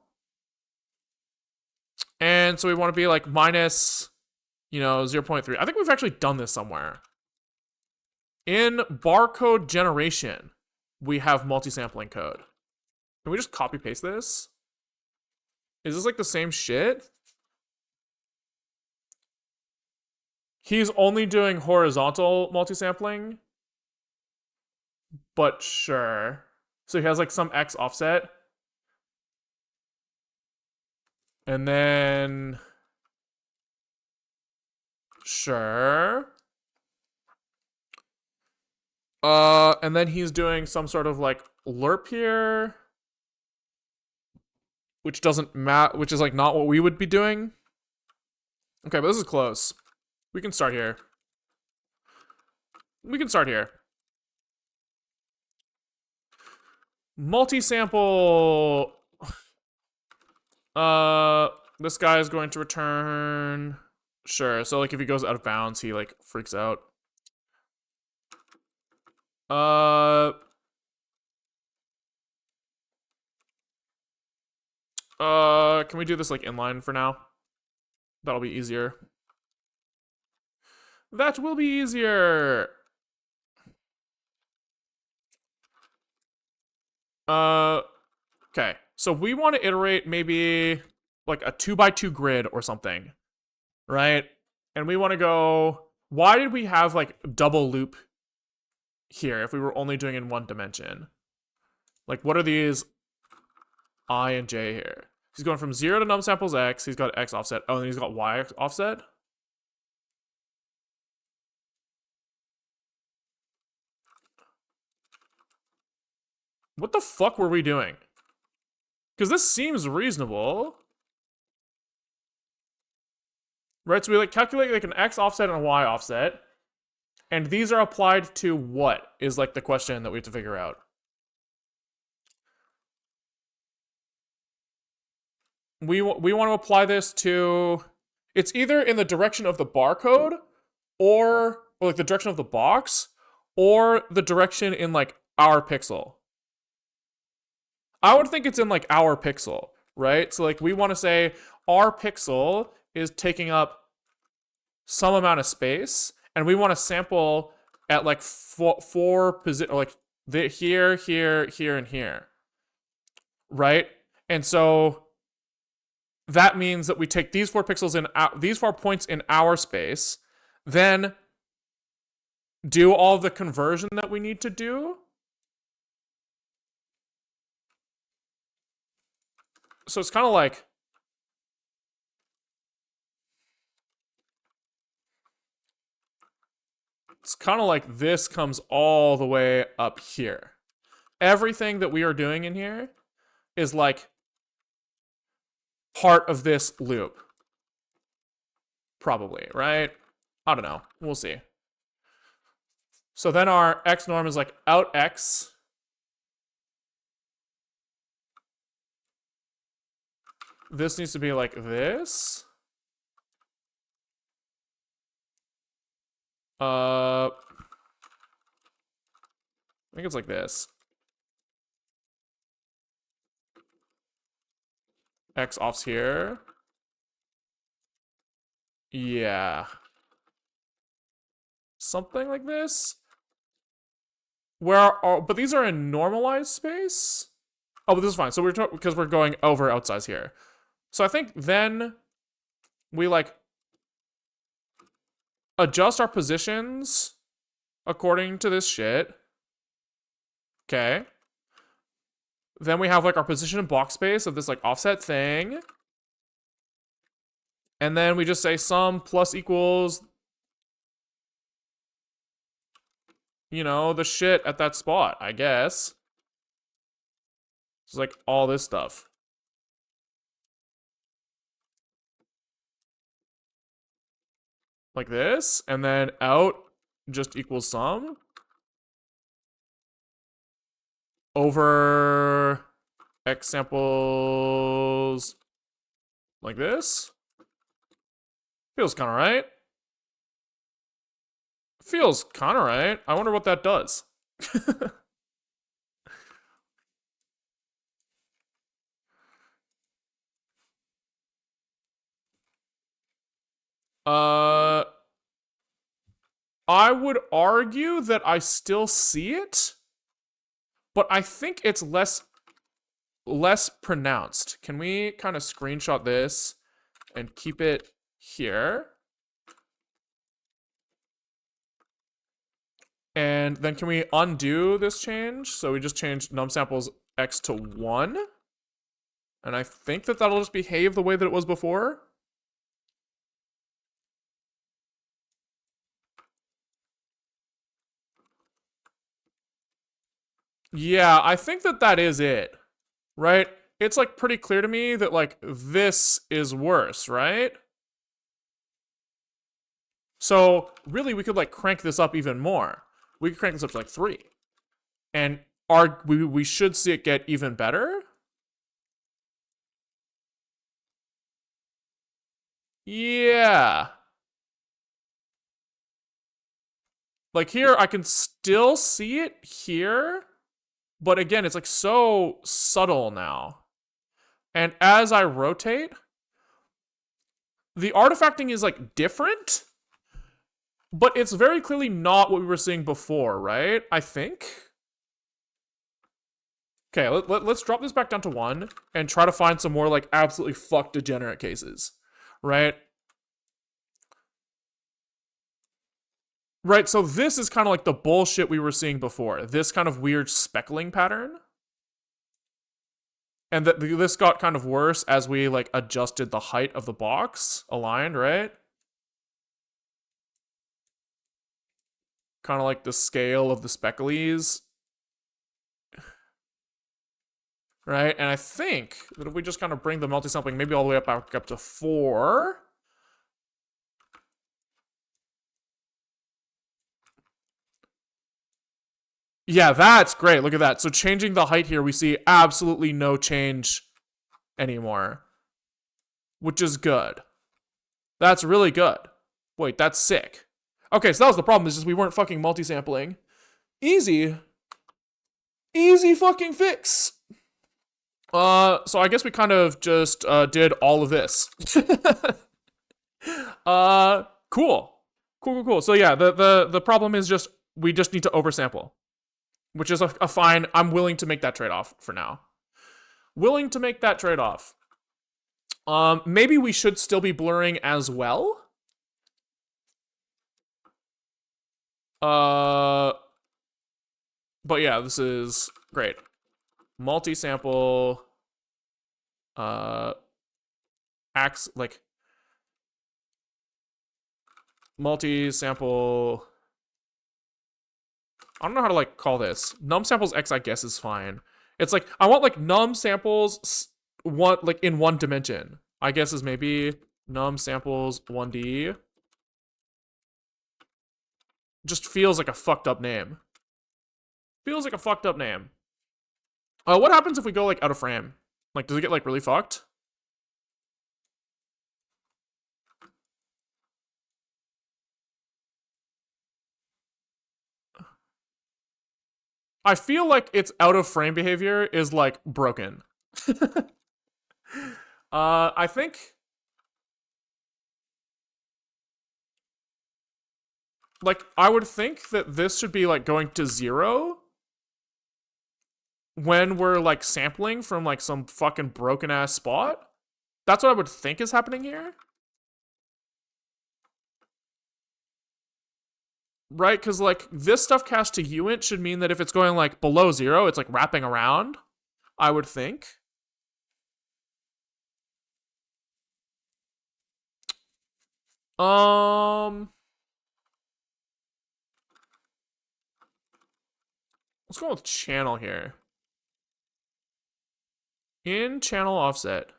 Speaker 1: And so we want to be like minus, you know, 0.3. I think we've actually done this somewhere. In barcode generation, we have multisampling code. Can we just copy paste this? Is this like the same shit? He's only doing horizontal multisampling. But sure. So he has like some X offset. And then... Sure. And then he's doing some sort of like lerp here. Which doesn't matter, which is like not what we would be doing. Okay, but this is close. We can start here. We can start here. Multisample. This guy is going to return. Sure. So like if he goes out of bounds, he like freaks out. Can we do this like inline for now? That'll be easier. That will be easier. Okay. So we want to iterate maybe like a 2x2 grid or something, right? And we want to go, why did we have like double loop here if we were only doing in one dimension? Like what are these I and J here? He's going from 0 to num samples X, he's got X offset, oh, and he's got Y offset? What the fuck were we doing? Because this seems reasonable. Right, so we like calculate like an X offset and a Y offset. And these are applied to what is like the question that we have to figure out. We want to apply this to, it's either in the direction of the barcode or like the direction of the box or the direction in like our pixel. I would think it's in like our pixel, right? So like we want to say our pixel is taking up some amount of space and we want to sample at like four position, like here, here, here, and here, right? And so that means that we take these 4 pixels in these 4 points in our space, then do all the conversion that we need to do. So it's kind of like this comes all the way up here. Everything that we are doing in here is like part of this loop. Probably, right? I don't know. We'll see. So then our X norm is like out X this needs to be like this. I think it's like this. X offs here. Yeah. Something like this. But these are in normalized space? Oh, but this is fine. So because we're going over outsize here. So I think then we like adjust our positions according to this shit. Okay. Then we have like our position in block space of this like offset thing. And then we just say sum plus equals, you know, the shit at that spot, I guess. It's like all this stuff. Like this. And then out just equals sum. Over X samples like this. Feels kind of right. Feels kind of right. I wonder what that does. I would argue that I still see it, but I think it's less pronounced. Can we kind of screenshot this and keep it here? And then can we undo this change? So we just changed num samples X to 1. And I think that that'll just behave the way that it was before. Yeah, I think that that is it, right? It's like pretty clear to me that like this is worse, right? So really we could like crank this up even more. We could crank this up to like 3. And we should see it get even better. Yeah. Like here, I can still see it here. But again, it's like so subtle now. And as I rotate, the artifacting is like different. But it's very clearly not what we were seeing before, right? I think. Okay, let's drop this back down to 1 and try to find some more like absolutely fucked degenerate cases, right? Right, so this is kind of like the bullshit we were seeing before. This kind of weird speckling pattern. And that this got kind of worse as we like adjusted the height of the box, aligned, right? Kind of like the scale of the specklies. Right, and I think that if we just kind of bring the multisampling maybe all the way up to 4... Yeah, that's great. Look at that. So changing the height here, we see absolutely no change anymore. Which is good. That's really good. Wait, that's sick. Okay, so that was the problem, is just we weren't fucking multisampling. Easy. Easy fucking fix. So I guess we kind of just did all of this. Cool. So yeah, the problem is just we just need to oversample. Which is a fine, I'm willing to make that trade-off for now. Willing to make that trade-off. Maybe we should still be blurring as well. But yeah, this is great. Multi-sample, acts like multi-sample. I don't know how to like call this. Num samples X, I guess, is fine. It's like I want like num samples in one dimension. I guess is maybe num samples 1D. Just feels like a fucked up name. Feels like a fucked up name. What happens if we go like out of frame? Like, does it get like really fucked? I feel like its out of frame behavior is like broken. I think like I would think that this should be like going to 0 when we're like sampling from like some fucking broken ass spot. That's what I would think is happening here. Right? Because like this stuff cast to uint should mean that if it's going like below 0, it's like wrapping around, I would think. Let's go with channel here. In channel offset.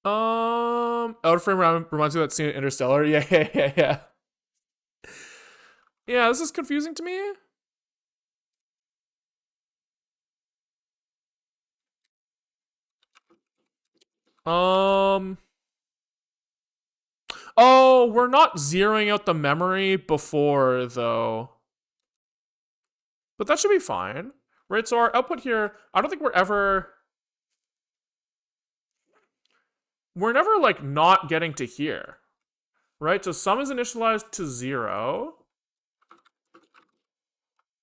Speaker 1: Out of frame reminds me of that scene in Interstellar. Yeah. Yeah, this is confusing to me. Oh, we're not zeroing out the memory before, though. But that should be fine. Right, so our output here, I don't think we're never, like, not getting to here. Right, so sum is initialized to 0.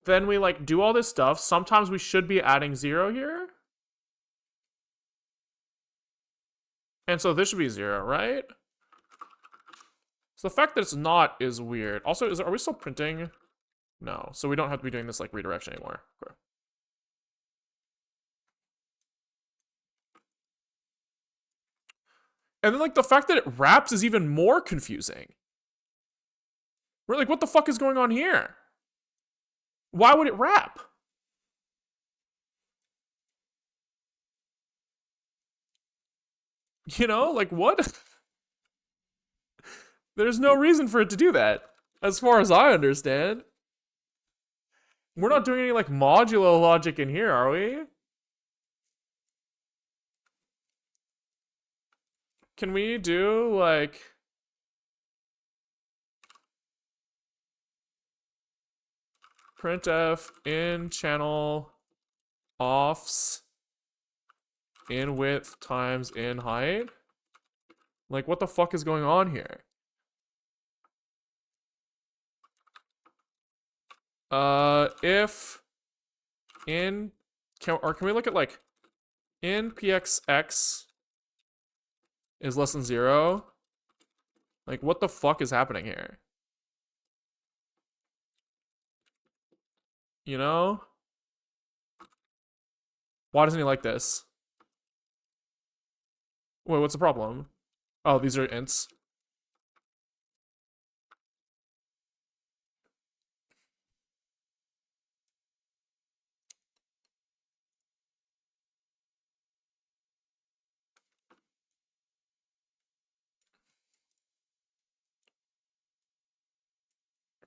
Speaker 1: Then we, like, do all this stuff. Sometimes we should be adding 0 here. And so this should be 0, right? So the fact that it's not is weird. Also, are we still printing? No, so we don't have to be doing this like redirection anymore. Okay. And then like the fact that it wraps is even more confusing. We're like, what the fuck is going on here? Why would it wrap? You know, like what? There's no reason for it to do that, as far as I understand. We're not doing any like modulo logic in here, are we? Can we do like printf in channel offs in width times in height? Like what the fuck is going on here? If in can we look at like in pxx is less than 0? Like what the fuck is happening here? You know? Why doesn't he like this? Wait, what's the problem? Oh, these are ints.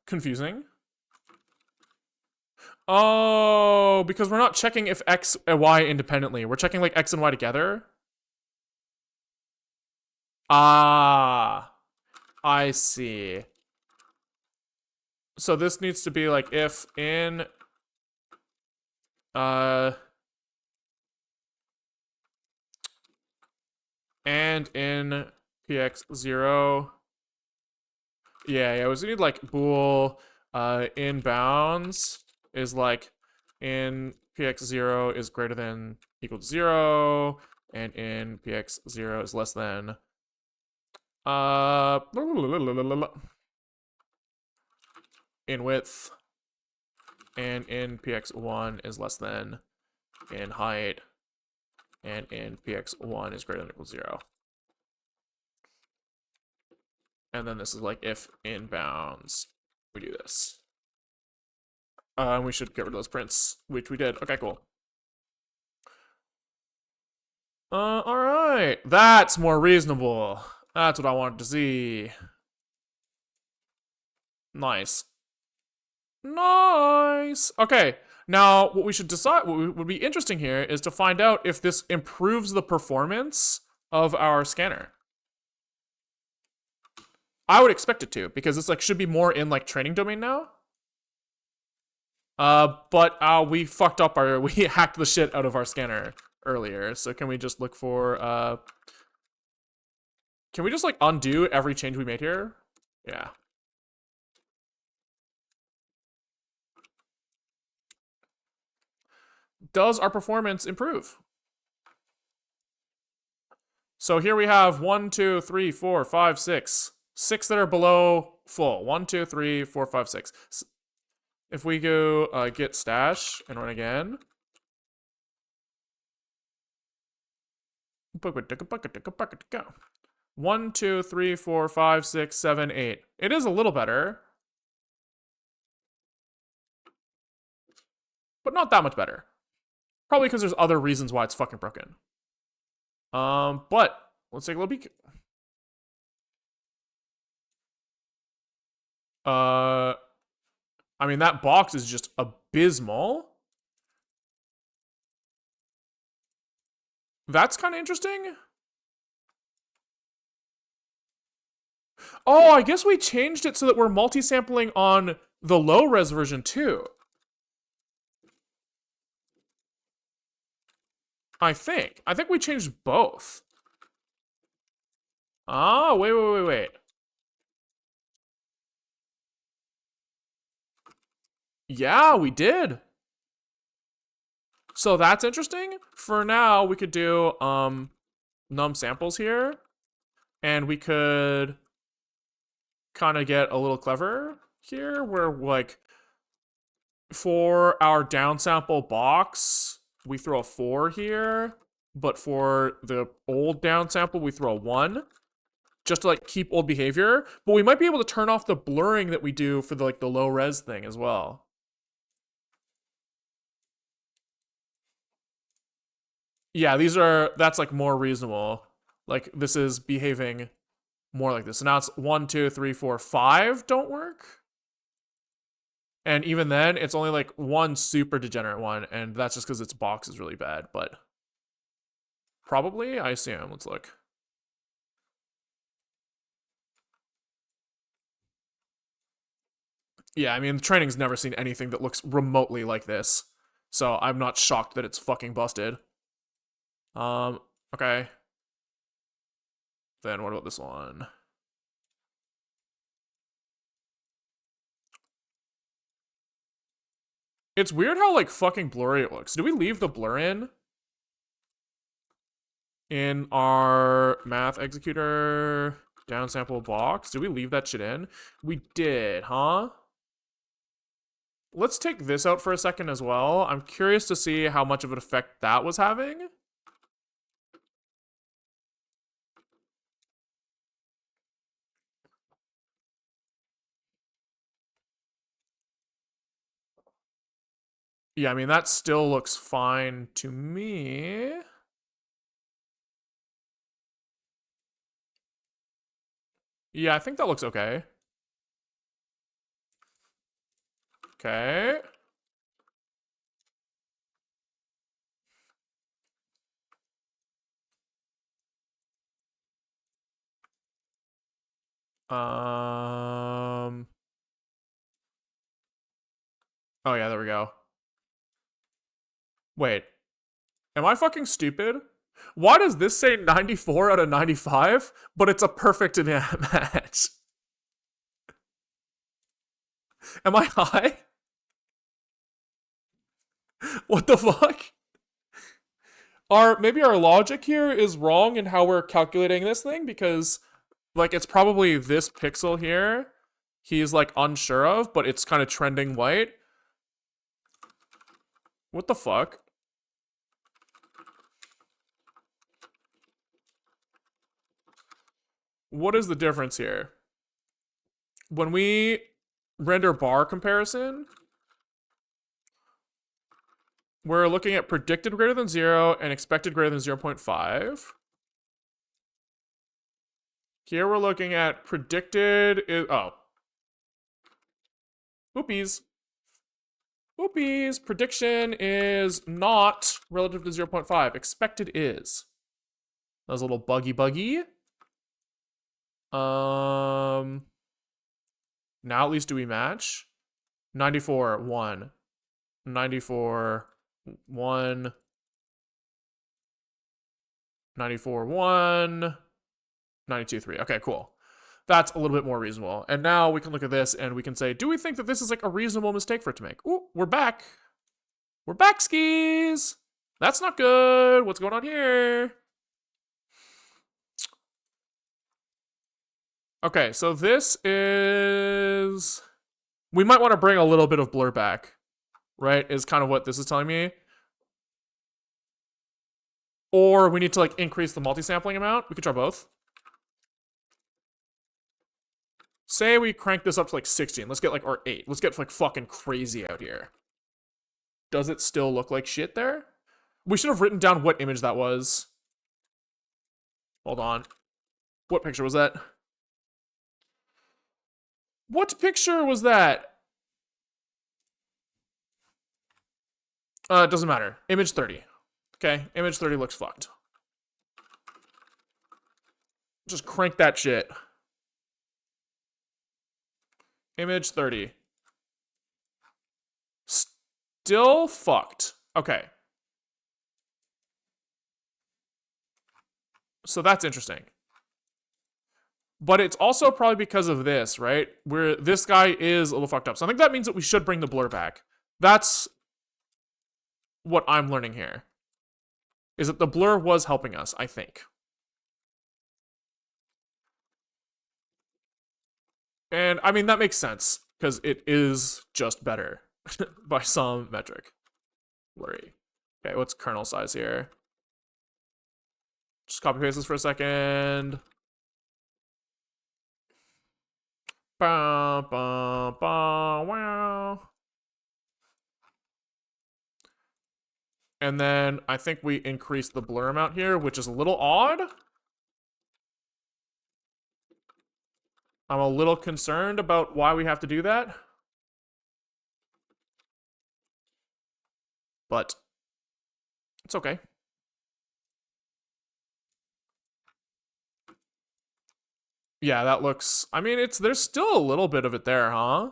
Speaker 1: Confusing. Oh, because we're not checking if x and y independently. We're checking like x and y together. Ah, I see. So this needs to be like if in and in px0. Yeah, we need like bool in bounds is like in px0 is greater than equal to 0 and in px0 is less than in width and in px1 is less than in height and in px1 is greater than or equal to 0. And then this is like if in bounds we do this. And we should get rid of those prints, which we did. Okay, cool. All right, that's more reasonable. That's what I wanted to see. Nice. Nice. Okay, now what we should decide, what would be interesting here is to find out if this improves the performance of our scanner. I would expect it to, because it's like should be more in like training domain now. But we fucked up we hacked the shit out of our scanner earlier. So can we just look for can we just like undo every change we made here? Yeah. Does our performance improve? So here we have 1, 2, 3, 4, 5, 6. 6 that are below full. 1, 2, 3, 4, 5, 6. If we go git stash and run again. 1, 2, 3, 4, 5, 6, 7, 8. It is a little better. But not that much better. Probably because there's other reasons why it's fucking broken. But let's take a little peek. I mean, that box is just abysmal. That's kind of interesting. Oh, I guess we changed it so that we're multi-sampling on the low-res version too. I think we changed both. Oh, wait. Yeah, we did. So that's interesting. For now, we could do num samples here, and we could kind of get a little clever here, where like for our downsample box, we throw a 4 here, but for the old downsample, we throw a 1. Just to like keep old behavior, but we might be able to turn off the blurring that we do for the like the low res thing as well. Yeah, that's like more reasonable. Like this is behaving more like this. So now it's 1, 2, 3, 4, 5 don't work. And even then, it's only like one super degenerate one, and that's just because its box is really bad, but probably, I assume. Let's look. Yeah, I mean, the training's never seen anything that looks remotely like this. So I'm not shocked that it's fucking busted. Okay. Then what about this one? It's weird how, like, fucking blurry it looks. Do we leave the blur in our math executor downsample box? Did we leave that shit in? We did, huh? Let's take this out for a second as well. I'm curious to see how much of an effect that was having. Yeah, I mean, that still looks fine to me. Yeah, I think that looks okay. Okay. Oh yeah, there we go. Wait. Am I fucking stupid? Why does this say 94 out of 95, but it's a perfect match? Am I high? What the fuck? Maybe our logic here is wrong in how we're calculating this thing, because like it's probably this pixel here he's like unsure of, but it's kind of trending white. What the fuck? What is the difference here? When we render bar comparison, we're looking at predicted greater than 0 and expected greater than 0.5. Here we're looking at predicted Oopies. Prediction is not relative to 0.5. Expected is. That was a little buggy. Now at least do we match? 94, 1. 94, 1. 94, 1. 92, 3. Okay, cool. That's a little bit more reasonable. And now we can look at this and we can say, do we think that this is like a reasonable mistake for it to make? Ooh, we're back. We're back, skis. That's not good. What's going on here? Okay, so this is... We might want to bring a little bit of blur back, right? Is kind of what this is telling me. Or we need to like increase the multisampling amount. We could try both. Say we crank this up to like 16. Let's get like, or 8. Let's get like fucking crazy out here. Does it still look like shit there? We should have written down what image that was. Hold on. What picture was that? What picture was that? It doesn't matter. Image 30. Okay, image 30 looks fucked. Just crank that shit. Image 30. Still fucked. Okay. So that's interesting. But it's also probably because of this, right? Where this guy is a little fucked up. So I think that means that we should bring the blur back. That's what I'm learning here. Is that the blur was helping us, I think. And I mean, that makes sense, because it is just better by some metric. Blurry. Okay, what's kernel size here? Just copy paste this for a second. Ba, ba, ba, wow. And then I think we increase the blur amount here, which is a little odd. I'm a little concerned about why we have to do that. But it's okay. Yeah, that looks... I mean, there's still a little bit of it there, huh?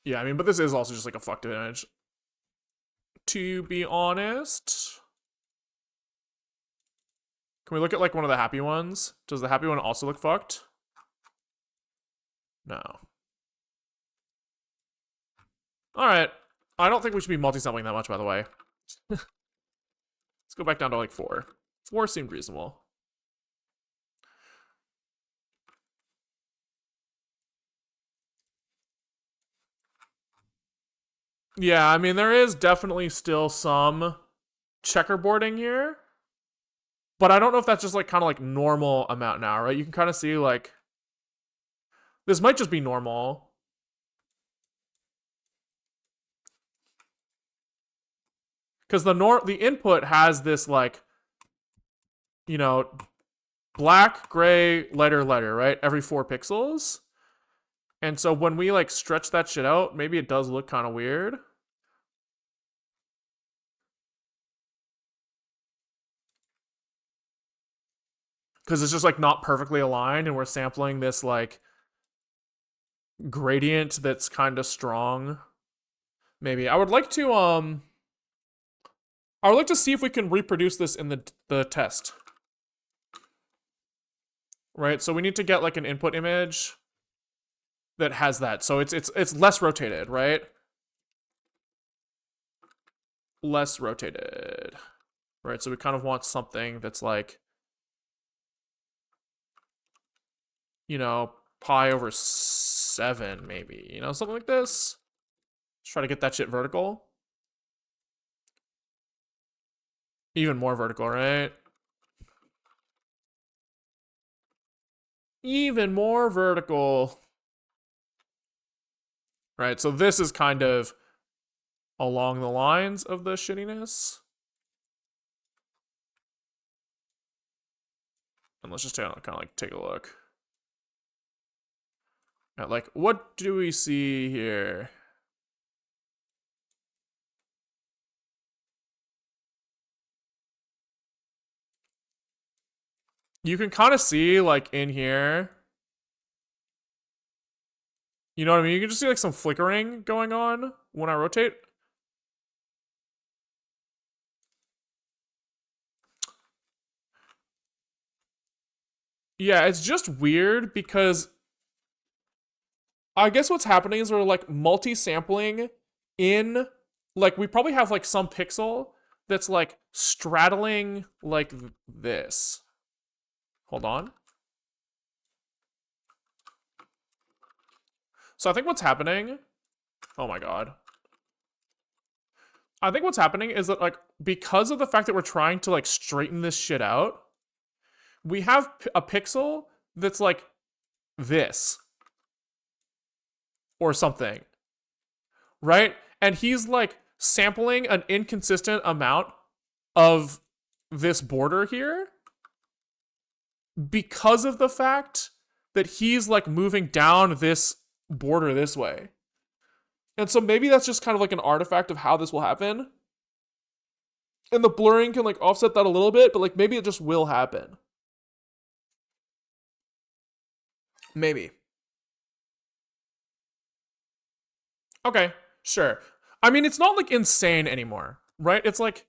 Speaker 1: Yeah, I mean, but this is also just like a fucked image. To be honest... Can we look at like one of the happy ones? Does the happy one also look fucked? No. Alright. I don't think we should be multi-sampling that much, by the way. Let's go back down to like 4. 4 seemed reasonable. Yeah, I mean, there is definitely still some checkerboarding here. But I don't know if that's just like kind of like normal amount now, right? You can kind of see like... This might just be normal. Because the input has this like, you know, black, gray, lighter, lighter, right? Every 4 pixels. And so when we like stretch that shit out, maybe it does look kind of weird. Because it's just like not perfectly aligned and we're sampling this like gradient that's kind of strong. Maybe. I would like to see if we can reproduce this in the test. Right? So we need to get like an input image that has that. So it's less rotated, right? Less rotated. Right? So we kind of want something that's like, you know, pi over 7 maybe, you know, something like this. Let's try to get that shit vertical. Even more vertical, right? Even more vertical. Right, so this is kind of along the lines of the shittiness. And let's just kind of like take a look at like, what do we see here? You can kind of see like in here, you know what I mean? You can just see like some flickering going on when I rotate. Yeah, it's just weird because I guess what's happening is we're like multi-sampling in, like, we probably have like some pixel that's like straddling like this. Hold on. So I think what's happening, oh my god. I think what's happening is that like, because of the fact that we're trying to like straighten this shit out, we have a pixel that's like this or something, right? And he's like sampling an inconsistent amount of this border here because of the fact that he's like moving down this border this way. And so maybe that's just kind of like an artifact of how this will happen. And the blurring can like offset that a little bit, but like maybe it just will happen. Maybe. Okay, sure. I mean, it's not like insane anymore, right? It's like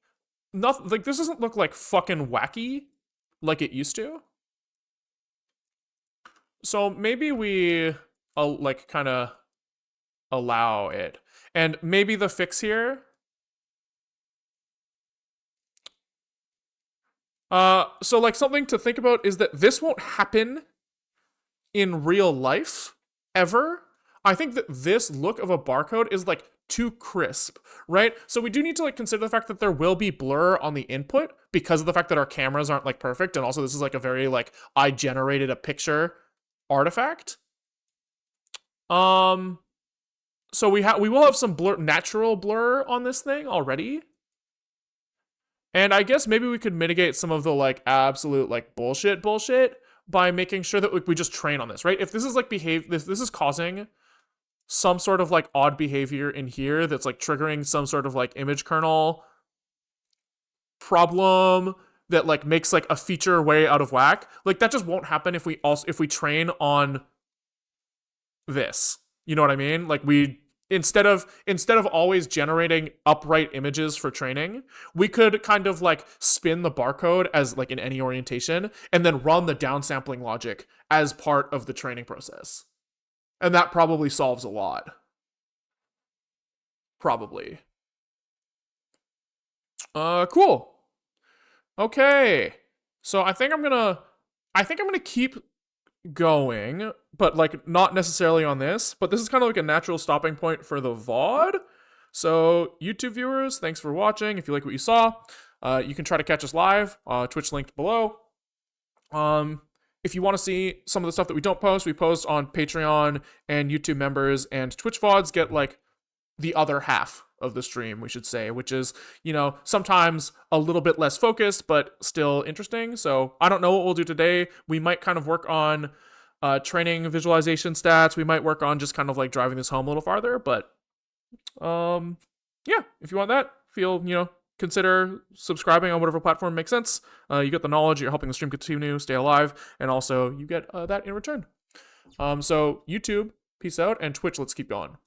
Speaker 1: nothing, like this doesn't look like fucking wacky like it used to. So maybe we like kind of allow it. And maybe the fix here, so like something to think about is that this won't happen in real life ever. I think that this look of a barcode is like too crisp, right? So we do need to like consider the fact that there will be blur on the input because of the fact that our cameras aren't like perfect, and also this is like a very like I generated a picture artifact. So we will have some blur, natural blur on this thing already. And I guess maybe we could mitigate some of the like absolute like bullshit by making sure that like, we just train on this, right? If this is like this is causing some sort of like odd behavior in here that's like triggering some sort of like image kernel problem that like makes like a feature way out of whack, like that just won't happen if we train on this. You know what I mean? Like we instead of always generating upright images for training, we could kind of like spin the barcode as like in any orientation and then run the downsampling logic as part of the training process. And that probably solves a lot. Probably. Cool. Okay. So I think I'm gonna keep going, but like not necessarily on this, but this is kind of like a natural stopping point for the VOD. So YouTube viewers, thanks for watching. If you like what you saw, you can try to catch us live, Twitch linked below. If you want to see some of the stuff that we don't post, we post on Patreon, and YouTube members and Twitch VODs get like the other half of the stream, we should say, which is, you know, sometimes a little bit less focused, but still interesting. So I don't know what we'll do today. We might kind of work on training visualization stats. We might work on just kind of like driving this home a little farther, but yeah, if you want that, consider subscribing on whatever platform makes sense. You get the knowledge, you're helping the stream continue, stay alive, and also you get that in return. So YouTube, peace out, and Twitch, let's keep going.